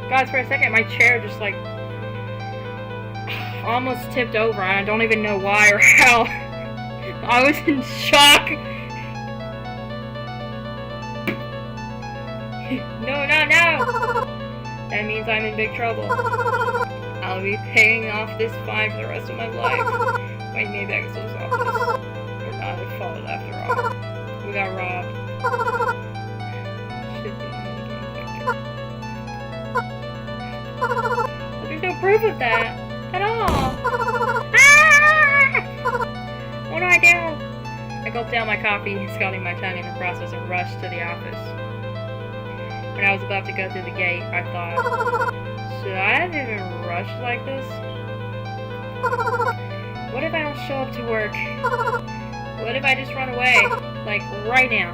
Guys, for a second, my chair just, like, almost tipped over. I don't even know why or how. I was in shock. No. That means I'm in big trouble. I'll be paying off this fine for the rest of my life. Wait, maybe I can still solve this. We're not at fault after all. We got robbed. Should be. There's no proof of that at all. Ah! What do I do? I gulped down my coffee, scalding my tongue in the process, and rushed to the office. When I was about to go through the gate, I thought, should I have even rushed like this? What if I don't show up to work? What if I just run away? Like, right now?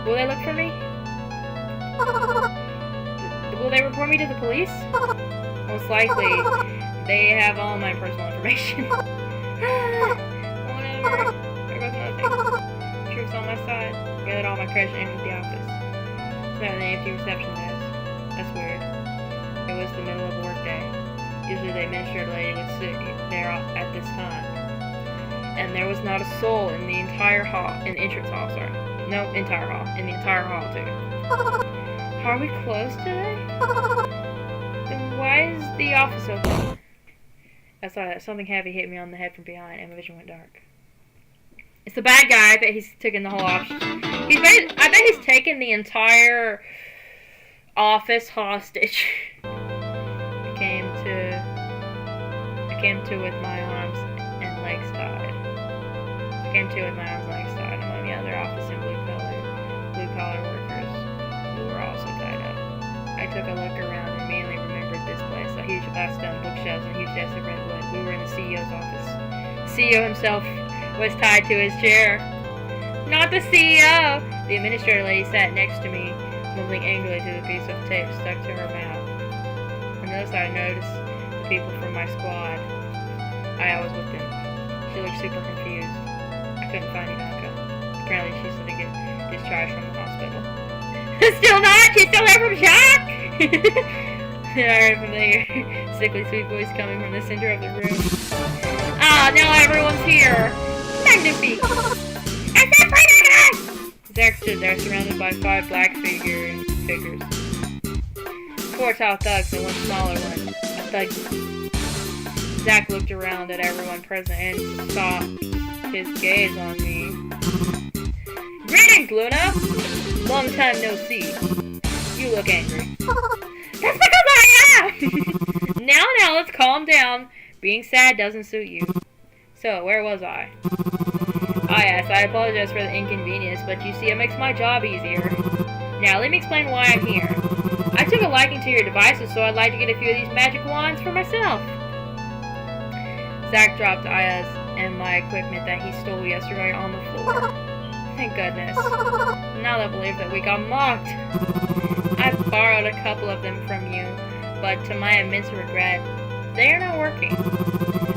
Will they look for me? Will they report me to the police? Most likely, they have all my personal information. Whatever. There goes nothing. Troops on my side. Gathered all my courage and entered the office. Found an empty reception desk. That's weird. It was the middle of a work day. Usually the administrative lady was sitting there at this time. And there was not a soul in the entire hall, in the entrance hall, sorry. No, entire hall. In the entire hall, too. Are we closed today? Then why is the office open? I saw that something heavy hit me on the head from behind, and my vision went dark. It's the bad guy. I bet he's taken the whole office. I bet he's taken the entire office hostage. I came to with my arms and legs tied. I'm on the other office in blue collar workers who were also tied up. I took a look around and immediately remembered this place. A huge glass stone bookshelves and a huge desk of redwood. We were in the CEO's office. The CEO himself was tied to his chair. Not the CEO! The administrator lady sat next to me, mumbling angrily through the piece of tape stuck to her mouth. On the other side, I noticed the people from my squad. I was with them. She looked super confused. I couldn't find Inaka. Apparently she's going to get discharged from the hospital. Still not? She's still there from shock? I heard a familiar, sickly sweet voice coming from the center of the room. Ah, now everyone's here. Magnifique! Zach stood there, surrounded by 5 black figures. 4 tall thugs and 1 smaller one. A thug. Zach looked around at everyone present and saw his gaze on me. Greetings, Luna! Long time no see. You look angry. That's because I am! Now, let's calm down. Being sad doesn't suit you. So, where was I? Ah, yes, I apologize for the inconvenience, but you see, it makes my job easier. Now, let me explain why I'm here. I took a liking to your devices, so I'd like to get a few of these magic wands for myself. Zach dropped Aya's and my equipment that he stole yesterday on the floor. Thank goodness. Now I believe that we got mocked. I borrowed a couple of them from you, but to my immense regret, they are not working.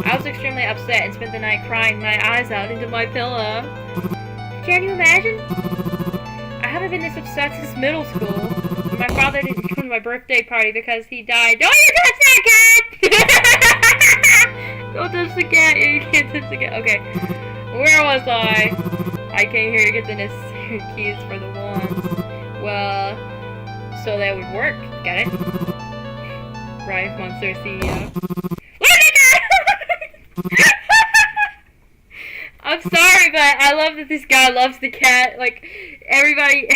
I was extremely upset and spent the night crying my eyes out into my pillow. Can you imagine? I haven't been this upset since middle school. My father didn't come to my birthday party because he died. Don't you touch that cat! Don't touch the cat. You can't touch the cat. Okay. Where was I? I came here to get the necessary keys for the wands. Well, so that would work. Get it? Right, Monster CEO. I'm sorry, but I love that this guy loves the cat. Like, everybody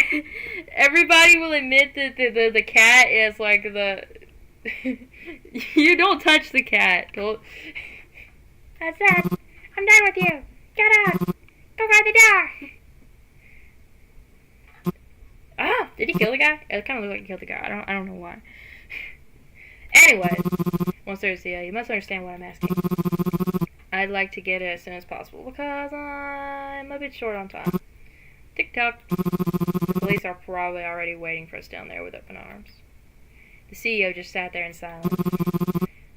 will admit that the cat is like the... You don't touch the cat. Don't... That's it. I'm done with you. Get out. Go by the door. Ah, did he kill the guy? It kind of looked like he killed the guy. I don't know why. Anyway, Monster CEO, you must understand what I'm asking. I'd like to get it as soon as possible because I'm a bit short on time. Tick-tock. The police are probably already waiting for us down there with open arms. The CEO just sat there in silence.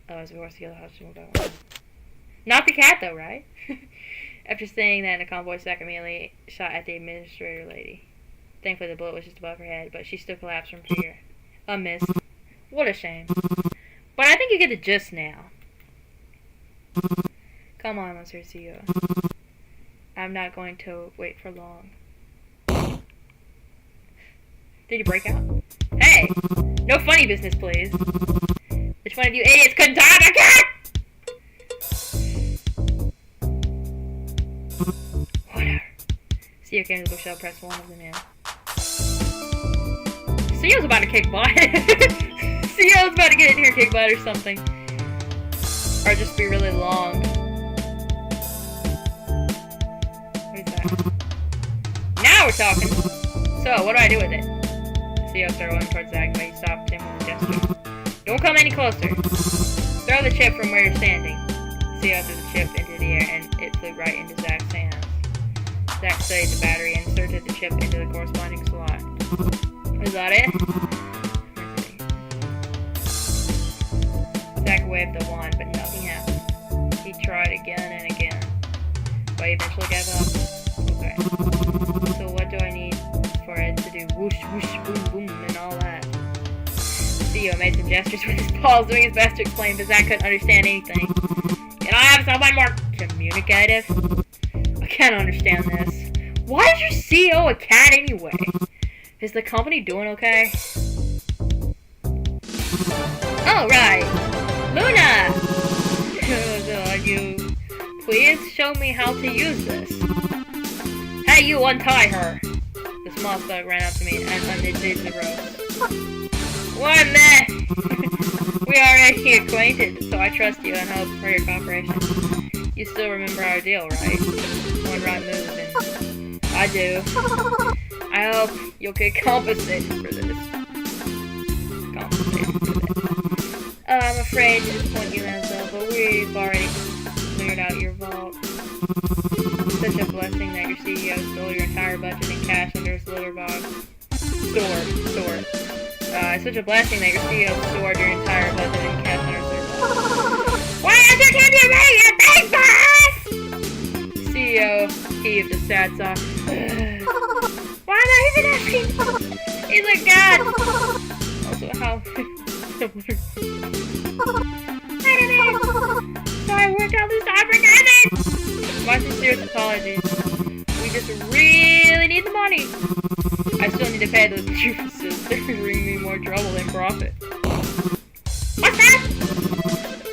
Oh, as we watched the other house, we'll go. Not the cat, though, right? After saying that, the convoy Zach immediately shot at the administrator lady. Thankfully, the bullet was just above her head, but she still collapsed from fear. A miss. What a shame. But I think you get the gist now. Come on, Monster CEO. I'm not going to wait for long. Did you break out? Hey! No funny business, please. Which one of you idiots couldn't die my cat? Whatever. CEO came to the bookshelf, pressed one of them in. CEO's about to kick butt. CEO's about to get in here and kick butt or something. Or just be really long. What is that? Now we're talking! So, what do I do with it? CEO started running towards Zach, but he stopped him with a gesture. Don't come any closer. Throw the chip from where you're standing. CEO threw the chip into the air, and it flew right into Zach's hands. Zach studied the battery and inserted the chip into the corresponding slot. Is that it? Zach waved the wand, but nothing happened. He tried again and again, but he eventually gave up. Okay. So what do I need for it to do whoosh, whoosh, boom, boom, and all that? The CEO made some gestures with his paws, doing his best to explain, but Zach couldn't understand anything. Can I have somebody more communicative? I can't understand this. Why is your CEO a cat anyway? Is the company doing okay? Oh, right. Luna! You please show me how to use this. Hey, you untie her! The small thug ran up to me and undid the ropes. What meh? We are already acquainted, so I trust you and hope for your cooperation. You still remember our deal, right? One right move and... I do. I hope you'll get compensated for this. I'm afraid to disappoint you, Enzo, but we've already cleared out your vault. It's such a blessing that your CEO stole your entire budget in cash under his litter box. Stored. It's such a blessing that your CEO stored your entire budget in cash under his litter box. Why don't you give me your big boss? CEO heaved a sad sigh. Why am I even asking? He's like God. Also, how... Wait a minute! So I worked all this time for nothing! My sincerest apologies. We just really need the money. I still need to pay those doofuses. They're bringing me more trouble than profit. What's that?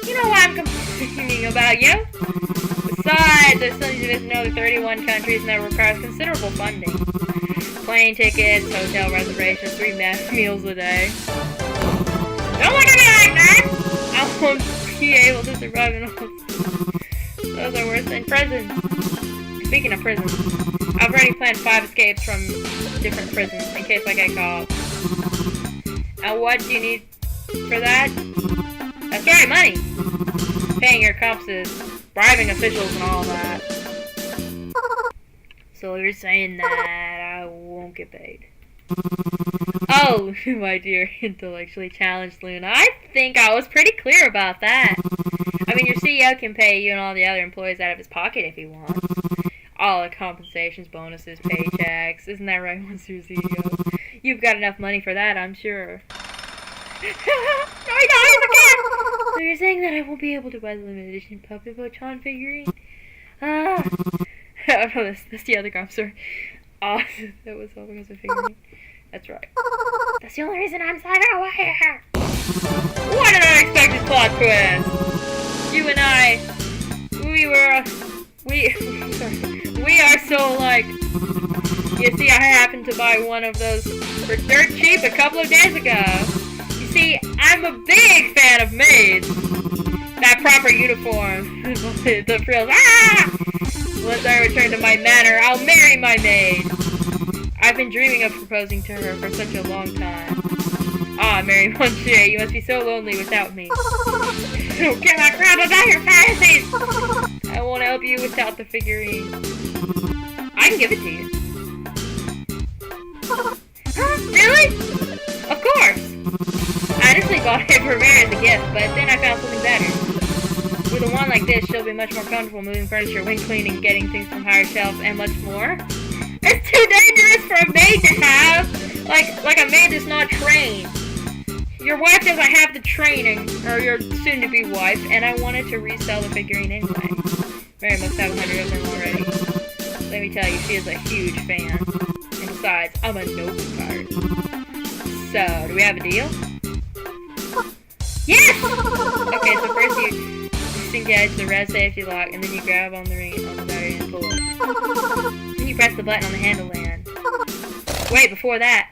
You know why I'm complaining about you? Besides, there's something to know the 31 countries and that requires considerable funding. Plane tickets, hotel reservations, 3 meals a day. Don't look at me like that! won't be able to survive in all. Those are worse than prisons. Speaking of prisons, I've already planned 5 escapes from different prisons in case I get caught. And what do you need for that? That's right, money! Paying your accomplices, bribing officials and all that. So you're saying that I won't get paid. Oh, my dear intellectually challenged Luna, I think I was pretty clear about that. I mean, your CEO can pay you and all the other employees out of his pocket if he wants. All the compensations, bonuses, paychecks. Isn't that right, Mr. CEO? You've got enough money for that, I'm sure. So you're saying that I won't be able to buy the limited edition Puppet Motijan figurine? Oh, that's the other guy, I'm sorry. Oh, that was all because of figurine. That's right. That's the only reason I'm sliding away here. What an unexpected plot twist! You and I, we are so alike. You see, I happened to buy one of those for dirt cheap a couple of days ago. You see, I'm a big fan of maids. That proper uniform, the frills. Ah! Once I return to my manor, I'll marry my maid. I've been dreaming of proposing to her for such a long time. Ah, Mary Monsieur, you must be so lonely without me. Don't get my crap about your fantasies! I won't help you without the figurine. I can give it to you. Huh? Really? Of course! I initially bought it for Mary as a gift, but then I found something better. With a wand like this, she'll be much more comfortable moving furniture, when cleaning, getting things from higher shelves, and much more. It's too dangerous for a maid to have! Like a maid that's not trained. Your wife doesn't have the training, or your soon-to-be wife, and I wanted to resell the figurine anyway. Mary must have 100 of them already. Let me tell you, she is a huge fan. And besides, I'm a noble pirate. So, do we have a deal? Yes! Okay, so first you disengage the red safety lock, and then you grab on the ring on the battery and pull it. Then you press the button on the handle and... Wait, before that...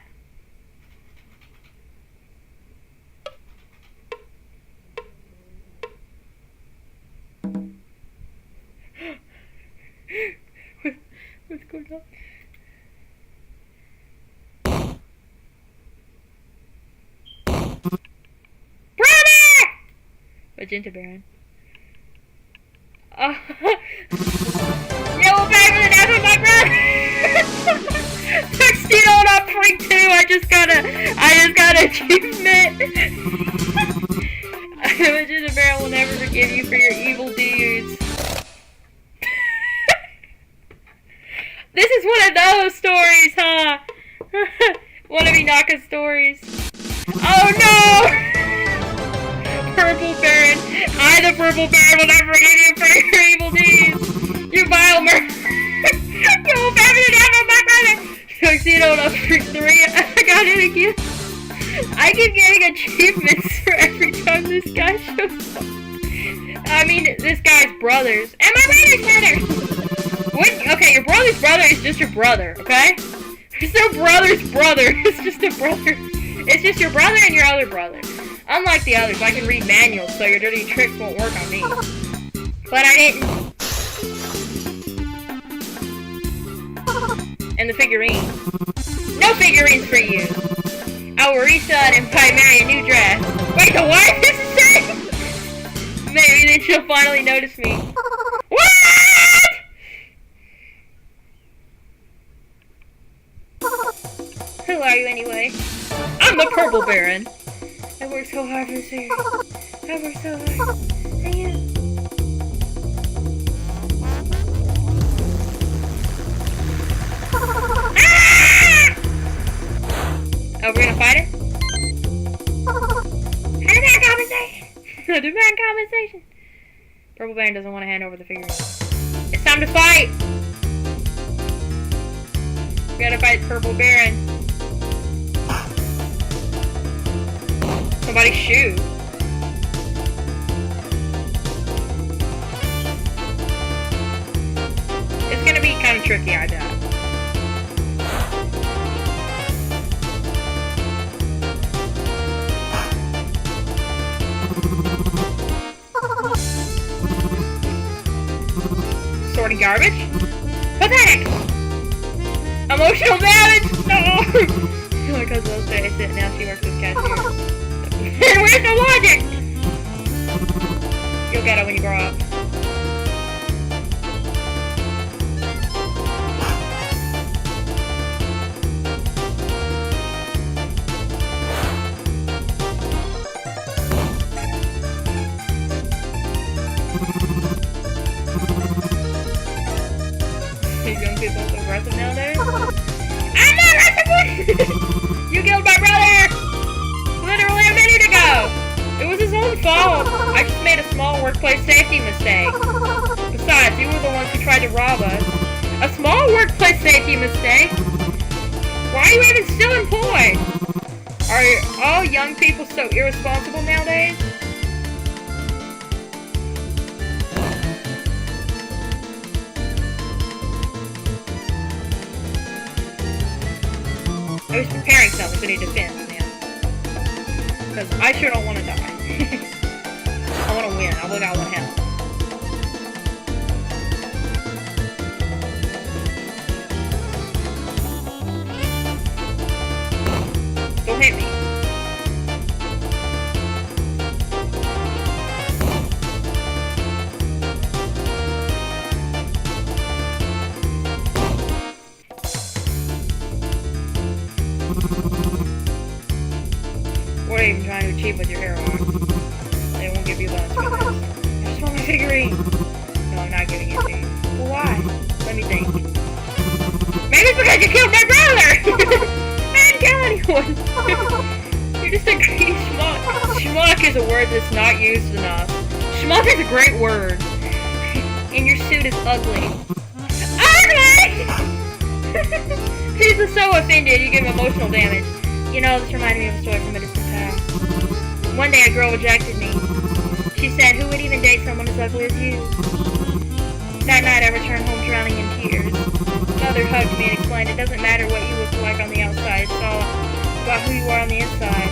What's going on? Brother! Magenta Baron. Oh. You will pay for the death of my brother! Tuxedo on Freak 2, I just got an achievement! Magenta Baron will never forgive you for your evil deeds. This is one of those stories, huh? One of Inaka's stories. Oh no! Purple Baron. I, the Purple Baron, will never forgive you for your evil deeds. You vile murderer. You will pay for the death of my brother. Tuxedo on Freak 3. I got it again. I keep getting achievements for every time this guy shows up. I mean, this guy's brothers. And my brother's brother! What? Okay, your brother's brother is just your brother, okay? There's no brother's brother. It's just a brother. It's just your brother and your other brother. Unlike the others, I can read manuals, so your dirty tricks won't work on me. But I didn't. And the figurine. No figurines for you. I will resell it and buy Mary a new dress. Wait, the what? This is it? Maybe then she'll finally notice me. What? Who are you anyway? I'm the Purple Baron. I worked so hard for this figure. I worked so hard. And you? Ah! Oh, we're gonna fight it? I demand compensation! I demand compensation! Purple Baron doesn't want to hand over the figurine. It's time to fight! We gotta fight Purple Baron. Somebody shoot. It's gonna be kind of tricky, I bet. garbage? Pathetic! Emotional damage! No! My cousin loves to sit, now she works with cashier. Where's the logic? You'll get it when you grow up. These young people are so aggressive nowadays. I'm not aggressive! You killed my brother! Literally a minute ago! It was his own fault. I just made a small workplace safety mistake. Besides, you were the ones who tried to rob us. A small workplace safety mistake? Why are you even still employed? Are all young people so irresponsible nowadays? I was preparing something for the defense, man. Because I sure don't want to die. I want to win. I want help. Don't hit me. What are you even trying to achieve with your hero arm? They won't give you bonus for this. I just want my figurine. No, I'm not giving it to you. Well, why? Let me think. Maybe it's because you killed my brother! I didn't kill anyone! You're just a greedy schmuck. Schmuck is a word that's not used enough. Schmuck is a great word. And your suit is ugly. Ugly! He's so offended, you give him emotional damage. You know, this reminded me of a story from a distant past. One day a girl rejected me. She said, who would even date someone as ugly as you? That night I returned home drowning in tears. Mother hugged me and explained, it doesn't matter what you look like on the outside, it's all about who you are on the inside.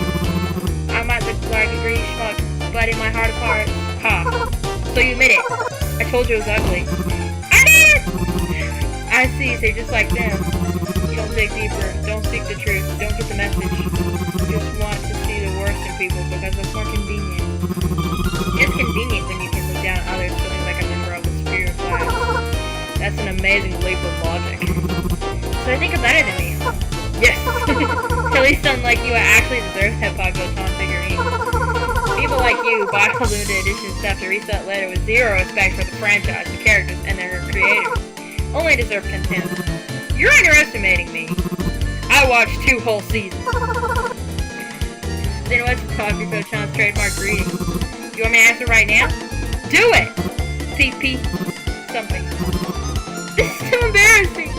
I might look like a greedy schmuck, but in my heart of hearts, ha. So you admit it. I told you it was ugly. I did! I see, so you're just like them. You don't dig deeper, don't seek the truth, don't get the message. You just want to see the worst in people because it's more convenient. It's convenient when you can look down at others feeling like a member of the superior class. That's an amazing leap of logic. So I think you're better than me, huh? Yes! At least unlike you, I actually deserve that Vtuber figurine. People like you buy limited edition stuff to reset later with zero respect for the franchise, the characters, and their creators. Only deserve contempt. You're underestimating me. I watched 2 whole seasons. Then what's the Vtuber trademark greeting? You want me to answer right now? Do it! CP something. This is too embarrassing.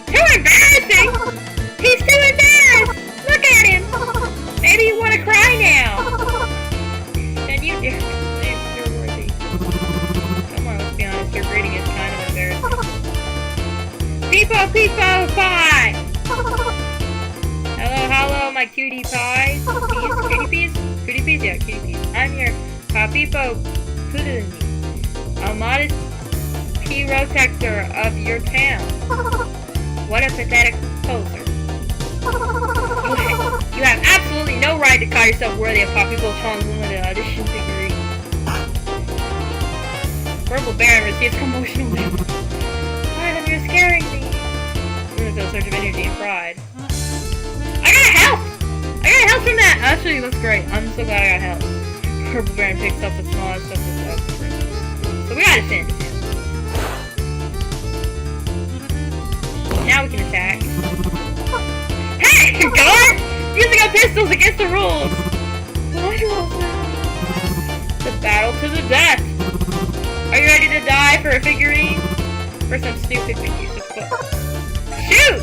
Too embarrassing? He's too embarrassed! Look at him! Maybe you want to cry now. And you dare say you're worthy. Come on, let's be honest, your greeting is kind of embarrassing. Peepo, peepo, pie! Hello, hello, my cutie pies. Peas? Cutie peas? Cutie peas? Yeah, cutie peas. I'm your Peepo Puduni, a modest protector of your town. What a pathetic poser. You have absolutely no right to call yourself worthy of Peepo Chong's limited edition figurine. Purple Baron receives emotional damage. Madam, you're scaring me. I'm gonna feel a surge of energy and pride. I got help! I got help from that! Actually, that's great. I'm so glad I got help. Purple Baron picks up the smallest of the stuff. So we gotta defend him. Now we can attack. Hey! Guard! Using a pistol's against the rules! Why do all that? The battle to the death! Are you ready to die for a figurine? For some stupid use of foot. Shoot!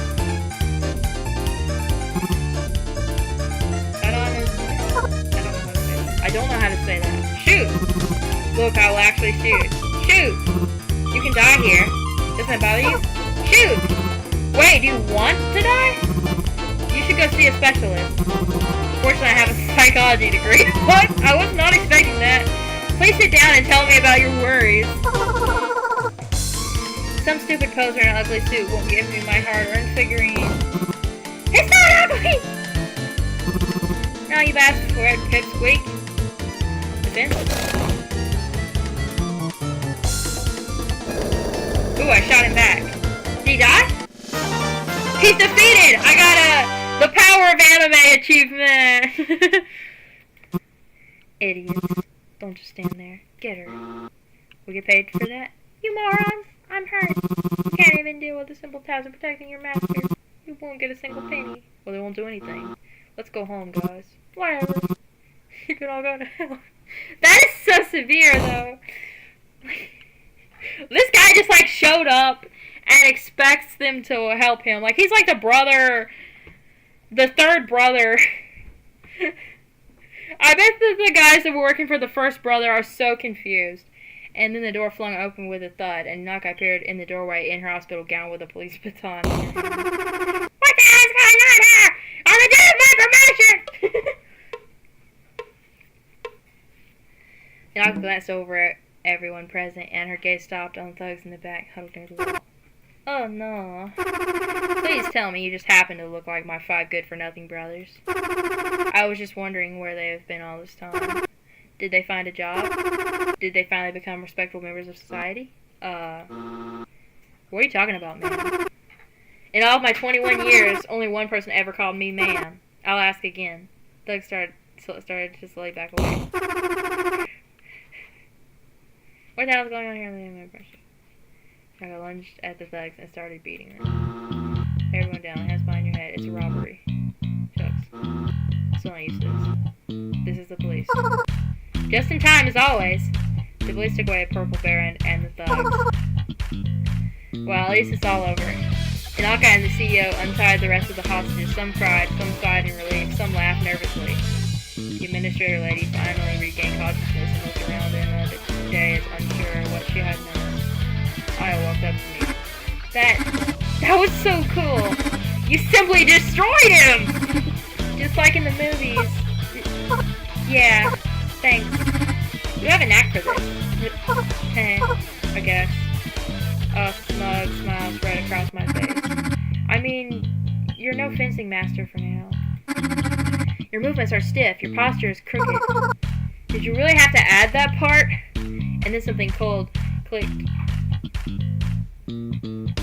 I don't know how to say that. Shoot! Look, I will actually shoot. Shoot! You can die here. Doesn't that bother you? Shoot! Wait, do you want to die? You should go see a specialist. Fortunately, I have a psychology degree. What? I was not expecting that. Please sit down and tell me about your worries. Some stupid poser in an ugly suit won't give me my hard-earned figurine. It's not ugly! Now you've asked for it, pipsqueak. Defense? Ooh, I shot him back. Did he die? He's defeated! I got the power of anime achievement! Idiots. Don't just stand there. Get her. We get paid for that? You morons! I'm hurt. You can't even deal with the simple task of protecting your master. You won't get a single penny. Well, they won't do anything. Let's go home, guys. Whatever. You can all go to hell. That is so severe, though. This guy just, like, showed up and expects them to help him. Like, he's like the brother, the third brother. I bet that the guys that were working for the first brother are so confused. And then the door flung open with a thud, and Naka appeared in the doorway in her hospital gown with a police baton. What the hell is going on here? On the day of my promotion! Naka glanced over at everyone present, and her gaze stopped on the thugs in the back, huddled near the wall. Oh no. Please tell me you just happen to look like my 5 good-for-nothing brothers. I was just wondering where they have been all this time. Did they find a job? Did they finally become respectable members of society? What are you talking about, man? In all of my 21 years, only one person ever called me ma'am. I'll ask again. Doug started to slowly back away. What the hell is going on here? I lunged at the thugs and started beating them. Everyone down, hands behind your head. It's a robbery. Shucks. So not used to this. This is the police. Just in time, as always. The police took away a purple bear and the thugs. Well, at least it's all over. Tanaka and the CEO untied the rest of the hostages. Some cried, some sighed in relief, some laughed nervously. The administrator lady finally regained consciousness and looked around in the day as unsure what she had known. I walked up to me. That was so cool! You simply destroyed him! Just like in the movies. Yeah, thanks. You have a knack for this. I guess. A smug smile spread across my face. I mean, you're no fencing master for now. Your movements are stiff, your posture is crooked. Did you really have to add that part? And then something cold clicked.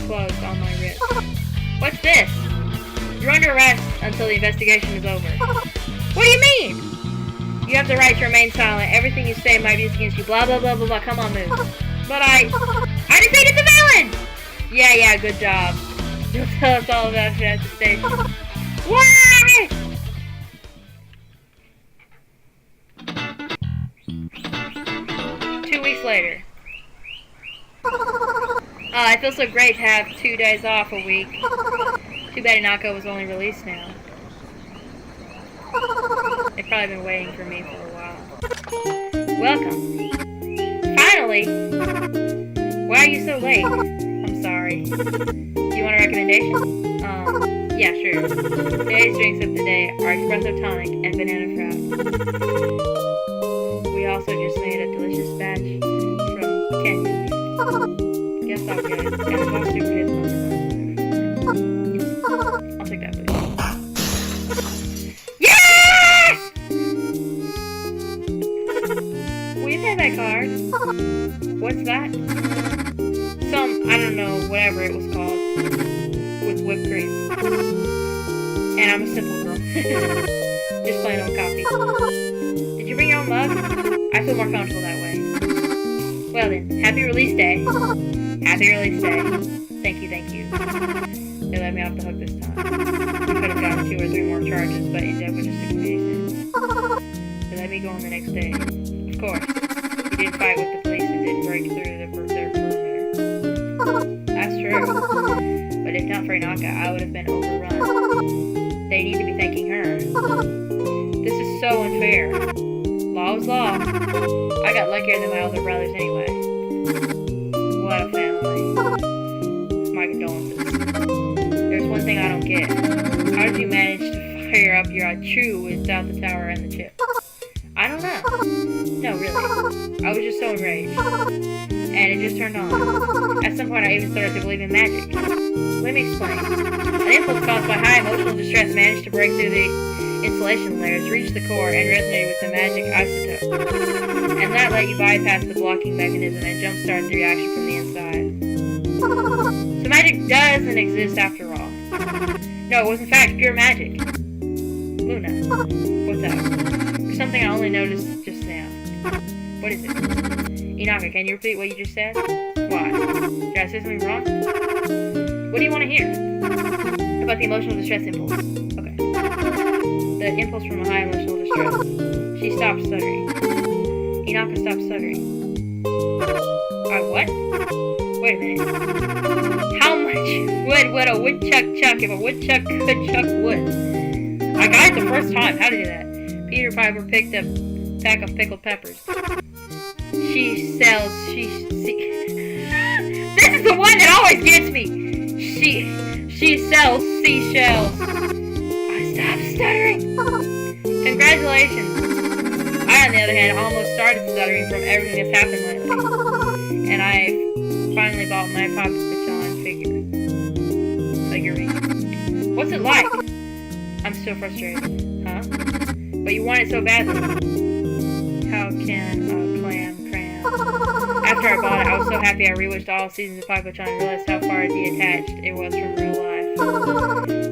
Closed on my wrist. What's this? You're under arrest until the investigation is over. What do you mean? You have the right to remain silent. Everything you say might be used against you. Blah, blah, blah, blah, blah. Come on, move. But I defeated the villain! Yeah, good job. You'll tell us all about it at the station. Why? 2 weeks later. I feel so great to have 2 days off a week. Too bad Inako was only released now. They've probably been waiting for me for a while. Welcome. Finally! Why are you so late? I'm sorry. Do you want a recommendation? Yeah, sure. Today's drinks of the day are espresso tonic and banana frappe. We also just made a delicious batch from Kenny. Guess I'll get it. And watch Super Hits on the I'll take that, please. Yeah! Will you pay that card? What's that? I don't know, whatever it was called. With whipped cream. And I'm a simple girl. Just plain old coffee. Did you bring your own mug? I feel more comfortable that way. Well then, happy release day. Happy release day. Thank you. They let me off the hook this time. We could have gotten 2 or 3 more charges, but ended up with just 6 days. They let me go on the next day. Of course. We didn't fight with the police and didn't break through their perimeter. That's true. But if not for Inaka, I would have been overrun. They need to be thanking her. This is so unfair. Law is law. I got luckier than my older brothers anyway. What a family. My condolences. There's one thing I don't get. How did you manage to fire up your Achu without the tower and the chip? I don't know. No, really. I was just so enraged. And it just turned on. At some point, I even started to believe in magic. Let me explain. An impulse caused by high emotional distress managed to break through the insulation layers, reach the core, and resonate with the magic isotope. And that let you bypass the blocking mechanism and jumpstart the reaction from the inside. So magic doesn't exist after all. No, it was in fact pure magic. Luna, what's up? There's something I only noticed just now. What is it? Inaka, can you repeat what you just said? Why? Did I say something wrong? What do you want to hear? About the emotional distress impulse. Okay. The impulse from a high emotional distress. She stopped stuttering. Inaka stopped stuttering. What? Wait a minute. How much wood would a woodchuck chuck if a woodchuck could chuck wood? I got it the first time. How to do that? Peter Piper picked up a pack of pickled peppers. She sells. This is the one that always gets me. She sells seashells. I stopped stuttering. Congratulations. I, on the other hand, almost started stuttering from everything that's happened lately. And I finally bought my Motijan figurine. What's it like? I'm still frustrated. Huh? But you want it so badly. How can a clam cram? After I bought it, I was so happy I rewatched all seasons of Motijan and realized how far detached it was from real life.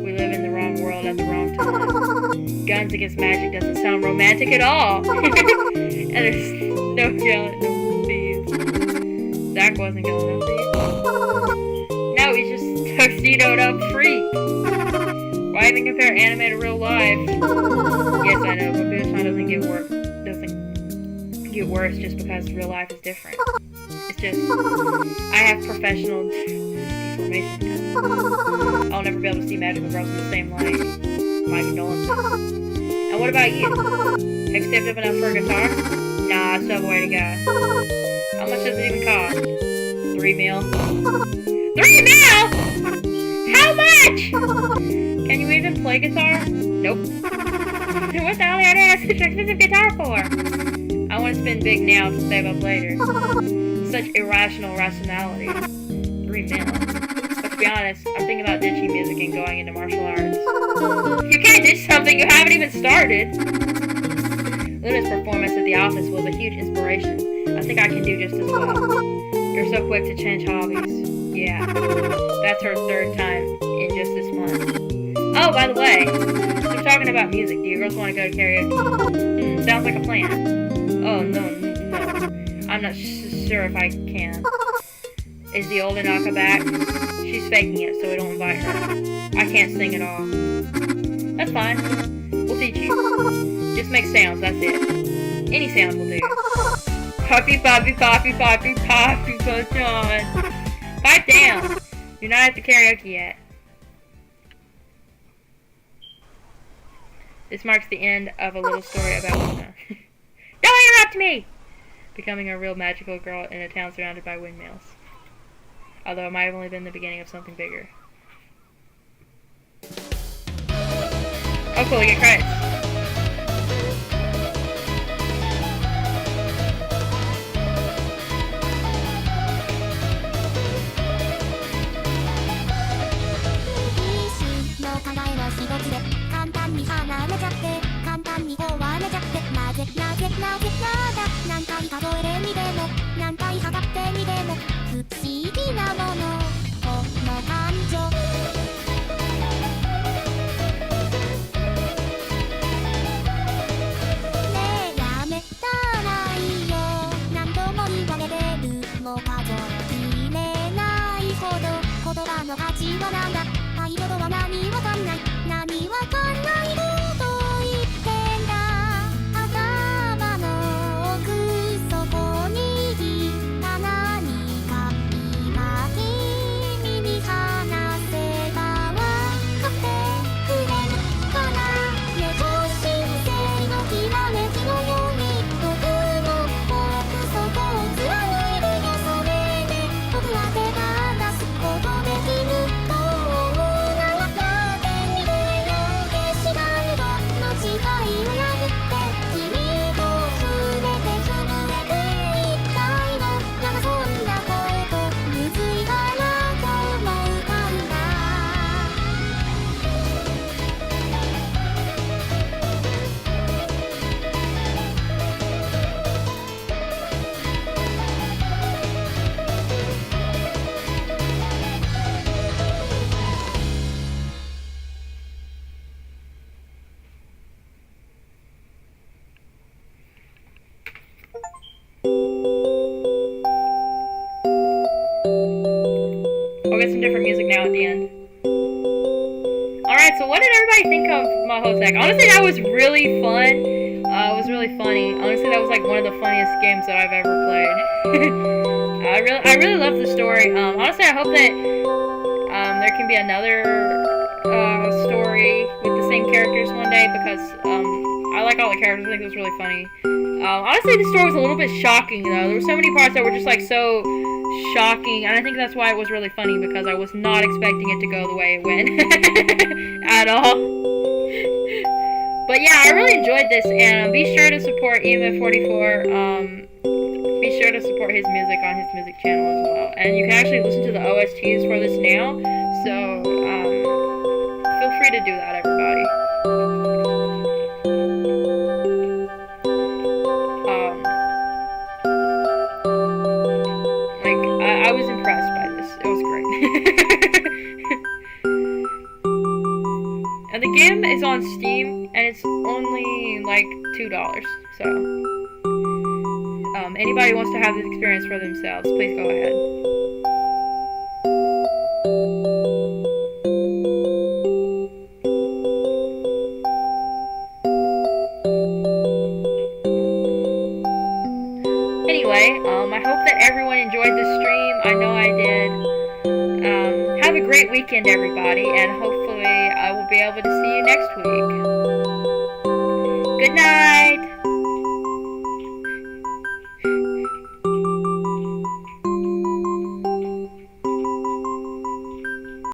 We live in the wrong world at the wrong time. Guns against magic doesn't sound romantic at all. And there's no yelling, no thieves. Zach wasn't going up for you. No, he's just tuxedoed up freak. Why even compare anime to real life? Yes, I know, but Motijan doesn't get worse just because real life is different. It's just, I have professional deformation now. I'll never be able to see magical girls in the same light. My condolences. And what about you? Have you stepped up enough for a guitar? Nah, subway to go. How much does it even cost? $3 mil. $3 mil?! How much?! Can you even play guitar? Nope. What the hell did I ask such an expensive guitar for? I want to spend big now to save up later. Such irrational rationality. $3 mil. But to be honest, I'm thinking about ditching music and going into martial arts. You can't ditch something you haven't even started! Luna's performance at the office was a huge inspiration. I think I can do just as well. You're so quick to change hobbies. Yeah. That's her third time in just this month. Oh, by the way, we're talking about music. Do you girls want to go to karaoke? Sounds like a plan. Oh, no. I'm not sure if I can. Is the old Inaka back? She's faking it, so we don't invite her. I can't sing at all. That's fine. We'll teach you. Just make sounds, that's it. Any sounds will do. Poppy, poppy, poppy, poppy, poppy, Motijan. Pipe down. You're not at the karaoke yet. This marks the end of a little story about Luna. Don't interrupt me! Becoming a real magical girl in a town surrounded by windmills. Although it might have only been the beginning of something bigger. Oh cool, we get credits. get some different music now at the end. Alright, so what did everybody think of MAHOUTEQ? Honestly, that was really fun. It was really funny. Honestly, that was like one of the funniest games that I've ever played. I really love the story. Honestly, I hope that there can be another story with the same characters one day, because I like all the characters. I think it was really funny. Honestly, the story was a little bit shocking, though. There were so many parts that were just like so shocking, and I think that's why it was really funny, because I was not expecting it to go the way it went at all. But yeah, I really enjoyed this, and be sure to support EMF44. Be sure to support his music on his music channel as well. And you can actually listen to the OSTs for this now, so feel free to do that, everybody. I was impressed by this. It was great. And the game is on Steam, and it's only like $2. So, anybody who wants to have this experience for themselves, please go ahead. Anyway, I hope that everyone enjoyed this stream. I know I did. Have a great weekend, everybody, and hopefully I will be able to see you next week. Good night!